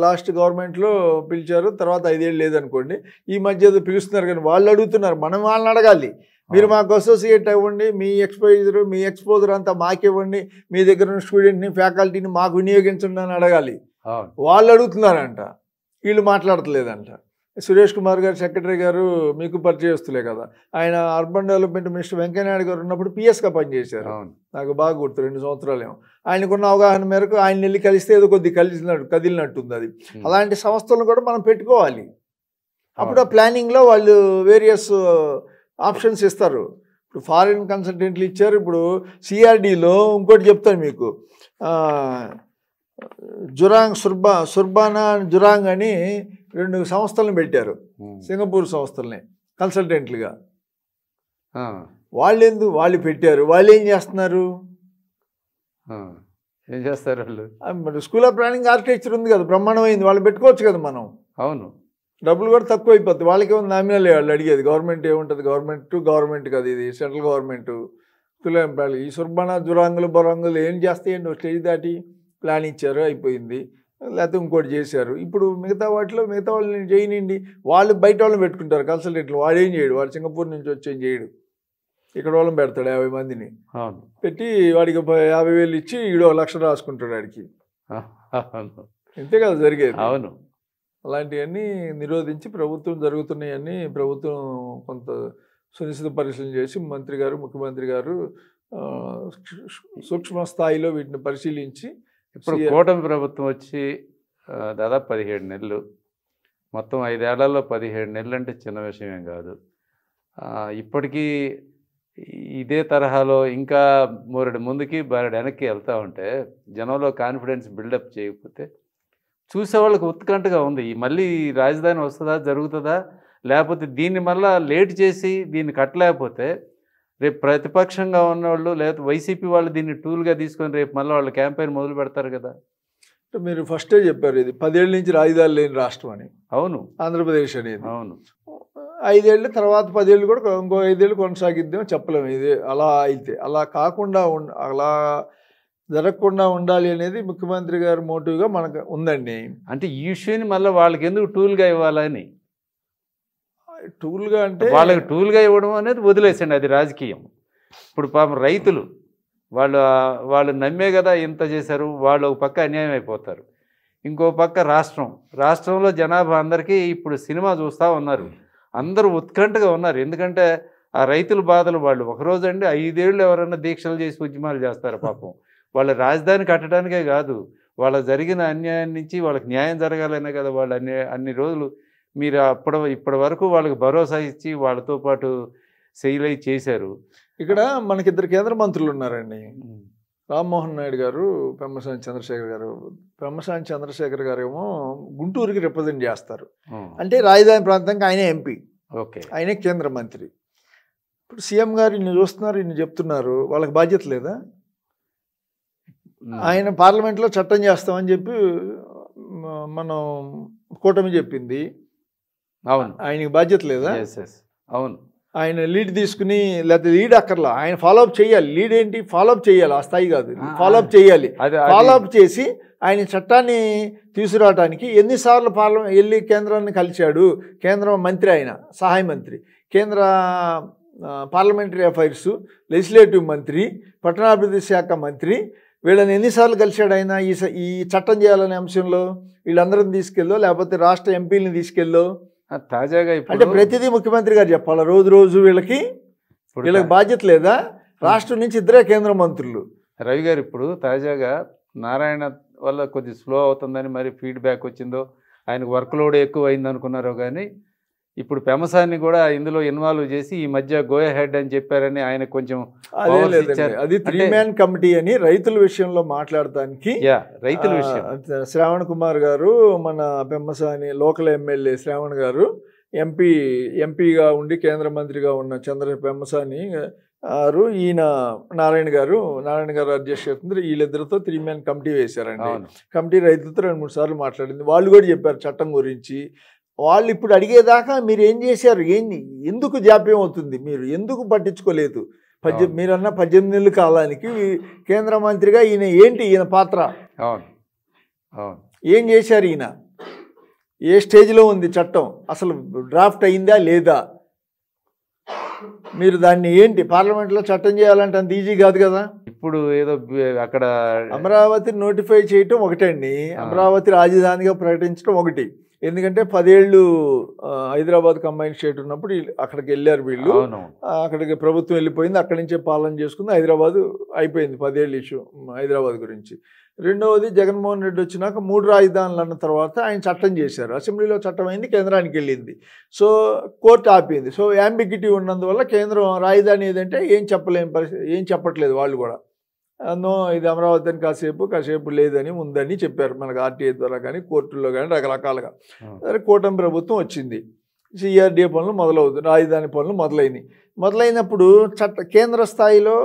లాస్ట్ గవర్నమెంట్లో పిలిచారు, తర్వాత 5 ఏళ్ళు లేదనుకోండి. ఈ మధ్య ఏదో పిలుస్తున్నారు కానీ వాళ్ళు అడుగుతున్నారు, మనం వాళ్ళని అడగాలి. మీరు మాకు అసోసియేట్ అవ్వండి, మీ ఎక్స్పోజర్ అంతా మాకివ్వండి, మీ దగ్గర ఉన్న స్టూడెంట్ని ఫ్యాకల్టీని మాకు వినియోగించండి అని అడగాలి. వాళ్ళు అడుగుతున్నారంట, వీళ్ళు మాట్లాడతలేదంట. సురేష్ కుమార్ గారు సెక్రటరీ గారు మీకు పరిచయస్తులే కదా. ఆయన అర్బన్ డెవలప్మెంట్ మినిస్టర్ వెంకయ్యనాయుడు గారు ఉన్నప్పుడు పిఎస్గా పనిచేశారు. నాకు బాగా గుర్తు, 2 సంవత్సరాలేమో. ఆయనకున్న అవగాహన మేరకు ఆయన వెళ్ళి కలిస్తే ఏదో కొద్ది కదిలినట్టుంది అది. అలాంటి సంస్థలను కూడా మనం పెట్టుకోవాలి. అప్పుడు ఆ ప్లానింగ్లో వాళ్ళు వేరియస్ ఆప్షన్స్ ఇస్తారు. ఇప్పుడు ఫారిన్ కన్సల్టెంట్లు ఇచ్చారు. ఇప్పుడు సిఆర్డీలో ఇంకోటి చెప్తాను మీకు, సుర్బానా జురాంగ్ అని 2 సంస్థలను పెట్టారు, సింగపూర్ సంస్థల్ని కన్సల్టెంట్లుగా. వాళ్ళు పెట్టారు. వాళ్ళు ఏం చేస్తున్నారు? మరి స్కూల్ ఆఫ్ ప్లానింగ్ ఆర్కిటెక్చర్ ఉంది కదా, బ్రహ్మాండమైంది, వాళ్ళు పెట్టుకోవచ్చు కదా మనం. అవును, డబ్బులు కూడా తక్కువ అయిపోతుంది. వాళ్ళకి ఏమో నామినల్ వాళ్ళు అడిగేది. గవర్నమెంట్ ఏముంటుంది, గవర్నమెంట్ కదా, ఇది సెంట్రల్ గవర్నమెంట్. ఈ సుర్బానా జురాంగులు బొరంగులు ఏం చేస్తాయండి? స్టేజ్ దాటి ప్లాన్ ఇచ్చారు, అయిపోయింది. లేకపోతే ఇంకోటి చేశారు. ఇప్పుడు మిగతా వాళ్ళని చేయనండి, వాళ్ళు బయట వాళ్ళని పెట్టుకుంటారు కన్సల్టెంట్లు. వాడు ఏం చేయడు, వాడు సింగపూర్ నుంచి వచ్చి ఏం చేయడు, ఇక్కడ వాళ్ళని పెడతాడు 50 మందిని పెట్టి, వాడికి 50,000 ఇచ్చి 1,00,000 రాసుకుంటాడు వాడికి. ఇంతే కదా జరిగేది. అవును, అలాంటివన్నీ నిరోధించి ప్రభుత్వం జరుగుతున్నాయని ప్రభుత్వం కొంత సునిశ్చిత పరిశీలన చేసి ముఖ్యమంత్రి గారు సూక్ష్మ స్థాయిలో వీటిని పరిశీలించి, ఇప్పుడు కూటమి ప్రభుత్వం వచ్చి దాదాపు 17 నెలలు, మొత్తం 5 ఏళ్లలో 17 నెలలు అంటే చిన్న విషయం ఏం కాదు. ఇప్పటికీ ఇదే తరహాలో ఇంకా ముందుకి వెనక్కి వెళ్తూ ఉంటే జనంలో కాన్ఫిడెన్స్ బిల్డప్ చేయకపోతే చూసేవాళ్ళకి ఉత్కంఠగా ఉంది. మళ్ళీ రాజధాని వస్తుందా, జరుగుతుందా, లేకపోతే దీన్ని మళ్ళీ లేట్ చేసి దీన్ని కట్టలేకపోతే రేపు ప్రతిపక్షంగా ఉన్నవాళ్ళు లేకపోతే వైసీపీ వాళ్ళు దీన్ని టూల్గా తీసుకొని రేపు మళ్ళీ వాళ్ళు క్యాంపెయిన్ మొదలు పెడతారు కదా. మీరు ఫస్టే చెప్పారు ఇది 10 ఏళ్ళ నుంచి రాజధాని లేని రాష్ట్రం అని. అవును, ఆంధ్రప్రదేశ్ అనేది. అవును, 5 ఏళ్ళు తర్వాత 10 ఏళ్ళు కూడా ఇంకో 5 ఏళ్ళు కొనసాగిద్దాం చెప్పలేము. ఇది అలా అయితే అలా కాకుండా అలా జరగకుండా ఉండాలి అనేది ముఖ్యమంత్రి గారి మోటివ్గా మనకు ఉందండి. అంటే ఈ ఇష్యూని మళ్ళీ వాళ్ళకి ఎందుకు టూల్గా ఇవ్వాలని, టూల్గా అంటే వాళ్ళకి టూల్గా ఇవ్వడం అనేది వదిలేసండి, అది రాజకీయం. ఇప్పుడు పాపం రైతులు వాళ్ళు నమ్మే కదా ఇంత చేశారు, వాళ్ళు ఒక పక్క అన్యాయం అయిపోతారు, ఇంకో పక్క రాష్ట్రంలో జనాభా అందరికీ ఇప్పుడు సినిమా చూస్తూ ఉన్నారు, అందరూ ఉత్కంఠగా ఉన్నారు. ఎందుకంటే ఆ రైతుల బాధలు వాళ్ళు ఒకరోజు అండి 5 ఏళ్ళు ఎవరైనా దీక్షలు చేసి ఉద్యమాలు చేస్తారు పాపం. వాళ్ళ రాజధాని కట్టడానికే కాదు, వాళ్ళ జరిగిన అన్యాయం నుంచి వాళ్ళకి న్యాయం జరగాలనే కదా వాళ్ళు అన్ని రోజులు మీరు ఇప్పటి వరకు వాళ్ళకి భరోసా ఇచ్చి వాళ్ళతో పాటు సెయిలై చేశారు. ఇక్కడ మనకిద్దరు కేంద్ర మంత్రులు ఉన్నారండి, రామ్మోహన్ నాయుడు గారు, పెమ్మసాని చంద్రశేఖర్ గారు. పెమ్మసాని చంద్రశేఖర్ గారు ఏమో గుంటూరుకి రిప్రజెంట్ చేస్తారు, అంటే రాజధాని ప్రాంతానికి ఆయనే ఎంపీ, ఆయనే కేంద్ర మంత్రి. ఇప్పుడు సీఎం గారు ఇన్ని చూస్తున్నారు, ఇన్ని చెప్తున్నారు, వాళ్ళకి బాధ్యత లేదా? ఆయన పార్లమెంట్లో చట్టం చేస్తామని చెప్పి మనం కూటమి చెప్పింది, అవును, ఆయనకి బాధ్యత లేదా? అవును, ఆయన లీడ్ తీసుకుని, లేకపోతే లీడ్ అక్కర్లా, ఆయన ఫాలోఅప్ చేయాలి. లీడ్ ఏంటి? ఫాలోఅప్ చేయాలి, ఆ స్థాయి కాదు, ఫాలోఅప్ చేయాలి. ఫాలోఅప్ చేసి ఆయన చట్టాన్ని తీసుకురావడానికి ఎన్నిసార్లు వెళ్ళి కేంద్రాన్ని కలిశాడు. కేంద్ర మంత్రి, ఆయన సహాయ మంత్రి, కేంద్ర పార్లమెంటరీ అఫైర్స్, లెజిస్లేటివ్ మంత్రి, పట్టణాభివృద్ధి శాఖ మంత్రి, వీళ్ళని ఎన్నిసార్లు కలిశాడు ఆయన ఈ చట్టం చేయాలనే అంశంలో? వీళ్ళందరిని తీసుకెళ్ళో లేకపోతే రాష్ట్ర ఎంపీలని తీసుకెళ్ళో? తాజాగా అంటే ప్రతిదీ ముఖ్యమంత్రి గారు చెప్పాలి రోజు వీళ్ళకి బాధ్యత లేదా? రాష్ట్రం నుంచి ఇద్దరే కేంద్ర మంత్రులు. రవి గారు ఇప్పుడు తాజాగా నారాయణ వల్ల కొద్ది స్లో అవుతుందని మరి ఫీడ్బ్యాక్ వచ్చిందో, ఆయనకు వర్క్లోడ్ ఎక్కువ అయింది అనుకున్నారో కానీ ఇప్పుడు పెమ్మసాని కూడా ఇందులో ఇన్వాల్వ్ చేసి ఈ మధ్య గో హెడ్ అని చెప్పారని ఆయన కొంచెం అది 3 man కమిటీ అని రైతుల విషయంలో మాట్లాడటానికి రైతుల విషయం శ్రావణ్ కుమార్ గారు, మన పెమ్మసాని లోకల్ ఎమ్మెల్యే శ్రావణ్ గారు, ఎంపీగా ఉండి కేంద్ర మంత్రిగా ఉన్న పెమ్మసాని గారు, ఈయన నారాయణ గారు అడ్జస్ట్ చేస్తుంది. వీళ్ళిద్దరితో 3 man కమిటీ వేశారండి. కమిటీ రైతులతో 2-3 సార్లు మాట్లాడింది. వాళ్ళు కూడా చెప్పారు చట్టం గురించి. వాళ్ళు ఇప్పుడు అడిగేదాకా మీరు ఏం చేశారు, ఎందుకు జాప్యం అవుతుంది, మీరు ఎందుకు పట్టించుకోలేదు? మీరన్న 18 నెలల కాలానికి కేంద్ర మంత్రిగా ఈయన పాత్ర ఏం చేశారు? ఈయన ఏ స్టేజ్లో ఉంది చట్టం? అసలు డ్రాఫ్ట్ అయిందా లేదా? మీరు దాన్ని పార్లమెంట్లో చట్టం చేయాలంటే అంత ఈజీ కాదు కదా. ఇప్పుడు ఏదో అక్కడ అమరావతి నోటిఫై చేయటం ఒకటండి, అమరావతి రాజధానిగా ప్రకటించడం ఒకటి. ఎందుకంటే 10 ఏళ్ళు హైదరాబాద్ కంబైన్ స్టేట్ ఉన్నప్పుడు అక్కడికి వెళ్ళారు వీళ్ళు, అక్కడికి ప్రభుత్వం వెళ్ళిపోయింది, అక్కడి నుంచే పాలన చేసుకుంది, హైదరాబాద్ అయిపోయింది 10 ఏళ్ళు ఇష్యూ హైదరాబాద్ గురించి. రెండవది జగన్మోహన్ రెడ్డి వచ్చినాక 3 రాజధానులు అన్న తర్వాత ఆయన చట్టం చేశారు, అసెంబ్లీలో చట్టం అయింది, కేంద్రానికి వెళ్ళింది, సో కోర్టు ఆపింది. సో యాంబిగిటీ ఉన్నందువల్ల కేంద్రం రాజధాని ఏదంటే ఏం చెప్పట్లేదు వాళ్ళు కూడా. నో, ఇది అమరావతి అని కాసేపు లేదని ఉందని చెప్పారు మనకు ఆర్టీఐ ద్వారా కానీ కోర్టుల్లో కానీ రకరకాలుగా. సరే, కూటమి ప్రభుత్వం వచ్చింది, సిఆర్డీఏ పనులు మొదలవుతుంది, రాజధాని పనులు మొదలైనప్పుడు కేంద్ర స్థాయిలో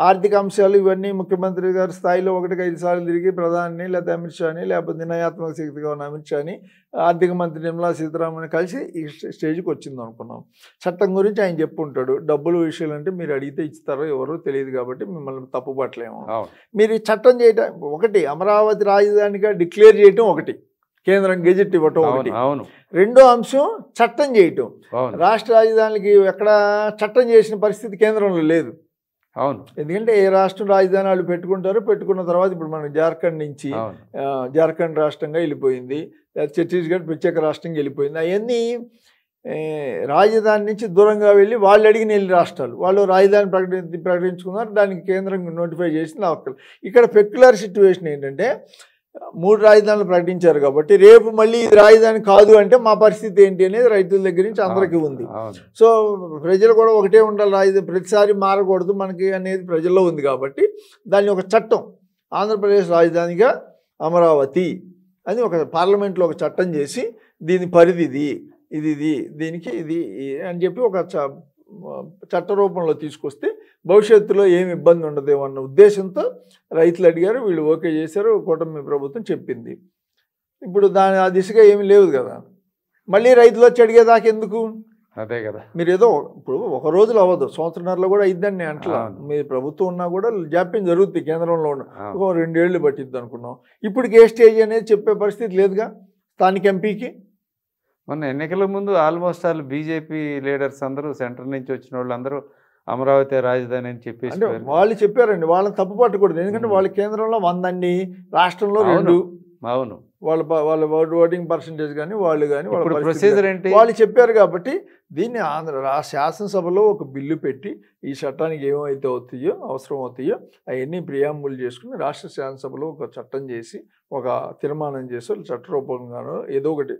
ఆర్థిక అంశాలు ఇవన్నీ ముఖ్యమంత్రి గారి స్థాయిలో 1-5 సార్లు తిరిగి ప్రధాని లేకపోతే అమిత్ షాని లేకపోతే నిర్ణయాత్మక శక్తిగా ఉన్న అమిత్ షాని, ఆర్థిక మంత్రి నిర్మలా సీతారామన్ కలిసి ఈ స్టేజ్కి వచ్చింది అనుకున్నాం. చట్టం గురించి ఆయన చెప్పుంటాడు, డబ్బుల విషయాలు అంటే మీరు అడిగితే ఇస్తారో ఎవరో తెలియదు కాబట్టి మిమ్మల్ని తప్పుపట్టలేము. మీరు చట్టం చేయటం ఒకటి, అమరావతి రాజధానిగా డిక్లేర్ చేయటం ఒకటి, కేంద్రం గెజెట్ ఇవ్వటం ఒకటి. రెండో అంశం చట్టం చేయటం. రాష్ట్ర రాజధానికి ఎక్కడ చట్టం చేసిన పరిస్థితి కేంద్రంలో లేదు. ఎందుకంటే ఏ రాష్ట్రం రాజధాని వాళ్ళు పెట్టుకున్న తర్వాత ఇప్పుడు మనకు జార్ఖండ్ రాష్ట్రంగా వెళ్ళిపోయింది, ఛత్తీస్గఢ్ ప్రత్యేక రాష్ట్రంగా వెళ్ళిపోయింది. అవన్నీ రాజధాని నుంచి దూరంగా వెళ్ళి వాళ్ళు అడిగిన రాష్ట్రాలు వాళ్ళు రాజధాని ప్రకటించుకున్నారు, దానికి కేంద్రం నోటిఫై చేసింది. ఇక్కడ పెక్యులర్ సిచ్యువేషన్ ఏంటంటే 3 రాజధానులు ప్రకటించారు కాబట్టి రేపు మళ్ళీ ఇది రాజధాని కాదు అంటే మా పరిస్థితి ఏంటి అనేది రైతుల దగ్గర నుంచి అందరికీ ఉంది. సో ప్రజలు కూడా ఒకటే ఉండాలి, రాజధాని ప్రతిసారి మారకూడదు మనకి అనేది ప్రజల్లో ఉంది కాబట్టి దాన్ని ఒక చట్టం, ఆంధ్రప్రదేశ్ రాజధానిగా అమరావతి అని ఒక పార్లమెంట్లో ఒక చట్టం చేసి దీని పరిధి ఇది దీనికి ఇది అని చెప్పి ఒక చట్ట రూపంలో తీసుకొస్తే భవిష్యత్తులో ఏమి ఇబ్బంది ఉండదేమో అన్న ఉద్దేశంతో రైతులు అడిగారు, వీళ్ళు ఓకే చేశారు, కూటమి ప్రభుత్వం చెప్పింది. ఇప్పుడు ఆ దిశగా ఏమీ లేదు కదా, మళ్ళీ రైతులు వచ్చి అడిగేదాకా ఎందుకు? అదే కదా. మీరు ఏదో ఇప్పుడు ఒక రోజులో అవ్వదు, సంవత్సరాల్లో కూడా అయిద్దని నేను అంటలా. మీ ప్రభుత్వం ఉన్నా కూడా జాప్యం జరుగుతుంది, కేంద్రంలో ఉన్న ఒక 2 ఏళ్ళు పట్టిద్ది అనుకున్నాం. ఇప్పటికి ఏ స్టేజ్ అనేది చెప్పే పరిస్థితి లేదుగా స్థానిక ఎంపీకి. మొన్న ఎన్నికల ముందు ఆల్మోస్ట్ ఆల్ బీజేపీ లీడర్స్ అందరూ సెంటర్ నుంచి వచ్చిన వాళ్ళు అందరూ అమరావతి రాజధాని అని చెప్పేసి అంటే వాళ్ళు చెప్పారండి, వాళ్ళని తప్పు పట్టకూడదు. ఎందుకంటే వాళ్ళ కేంద్రంలో 100 అండి, రాష్ట్రంలో 2. అవును, వాళ్ళ ఓటింగ్ పర్సంటేజ్ కానీ వాళ్ళు కానీ ప్రొసీజర్ ఏంటి వాళ్ళు చెప్పారు. కాబట్టి దీన్ని శాసనసభలో ఒక బిల్లు పెట్టి ఈ చట్టానికి ఏమైతే అవుతాయో అవసరం అవుతాయో అవన్నీ ప్రియాంబుల్ చేసుకుని రాష్ట్ర శాసనసభలో ఒక చట్టం చేసి ఒక తీర్మానం చేసి చట్టరూపంగానో ఏదో ఒకటి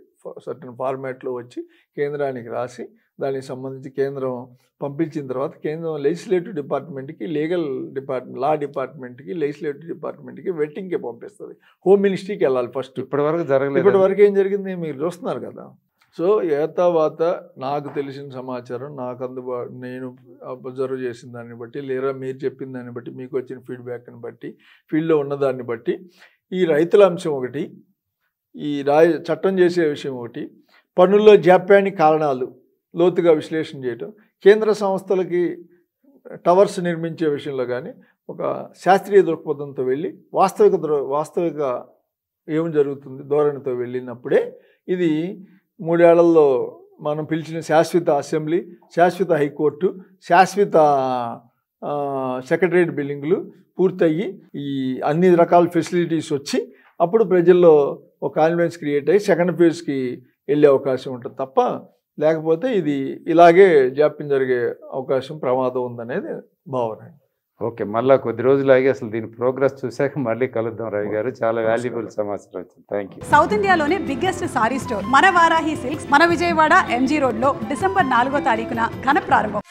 సర్టన్ ఫార్మాట్లో వచ్చి కేంద్రానికి రాసి దానికి సంబంధించి కేంద్రం పంపించిన తర్వాత కేంద్రం లెజిస్లేటివ్ డిపార్ట్మెంట్కి, లా డిపార్ట్మెంట్కి, లెజిస్లేటివ్ డిపార్ట్మెంట్కి, వెట్టింగ్కి పంపిస్తుంది. హోమ్ మినిస్ట్రీకి వెళ్ళాలి ఫస్ట్. ఇప్పటివరకు జరగలేదు. ఇప్పటివరకు ఏం జరిగింది మీరు చూస్తున్నారు కదా. సో ఏతావాత నాకు తెలిసిన సమాచారం, నేను అబ్జర్వ్ చేసిన దాన్ని బట్టి, లేదా మీరు చెప్పిన దాన్ని బట్టి, మీకు వచ్చిన ఫీడ్బ్యాక్ని బట్టి, ఫీల్డ్లో ఉన్నదాన్ని బట్టి, ఈ రైతుల అంశం ఒకటి, ఈ చట్టం చేసే విషయం ఒకటి, పన్నుల్లో జాప్యానికి కారణాలు లోతుగా విశ్లేషణ చేయటం, కేంద్ర సంస్థలకి టవర్స్ నిర్మించే విషయంలో కానీ ఒక శాస్త్రీయ దృక్పథంతో వెళ్ళి వాస్తవిక ఏం జరుగుతుంది ధోరణితో వెళ్ళినప్పుడే ఇది 3 ఏళ్లలో మనం పిలిచిన శాశ్వత అసెంబ్లీ, శాశ్వత హైకోర్టు, శాశ్వత సెక్రటరియట్ బిల్డింగ్లు పూర్తయ్యి ఈ అన్ని రకాల ఫెసిలిటీస్ వచ్చి అప్పుడు ప్రజల్లో ఒక కాన్ఫిడెన్స్ క్రియేట్ అయ్యి సెకండ్ ఫేజ్కి వెళ్ళే అవకాశం ఉంటుంది తప్ప, లేకపోతే ఇది ఇలాగే జాప్యం జరిగే అవకాశం, ప్రమాదం ఉందనేది భావన. ఓకే, మళ్ళీ కొద్ది రోజులు ఆగి అసలు దీని ప్రోగ్రెస్ చూసాక మళ్ళీ కలుద్దాం రవి గారు. చాలా వాల్యుబుల్ సమాచారం వచ్చింది. Thank you. సౌత్ ఇండియాలోనే బిగ్గెస్ట్ సారీ స్టోర్ మన వారాహి సిల్క్స్ మన విజయవాడ MG రోడ్లో డిసెంబర్ 4వ తారీఖున ఘన ప్రారంభం.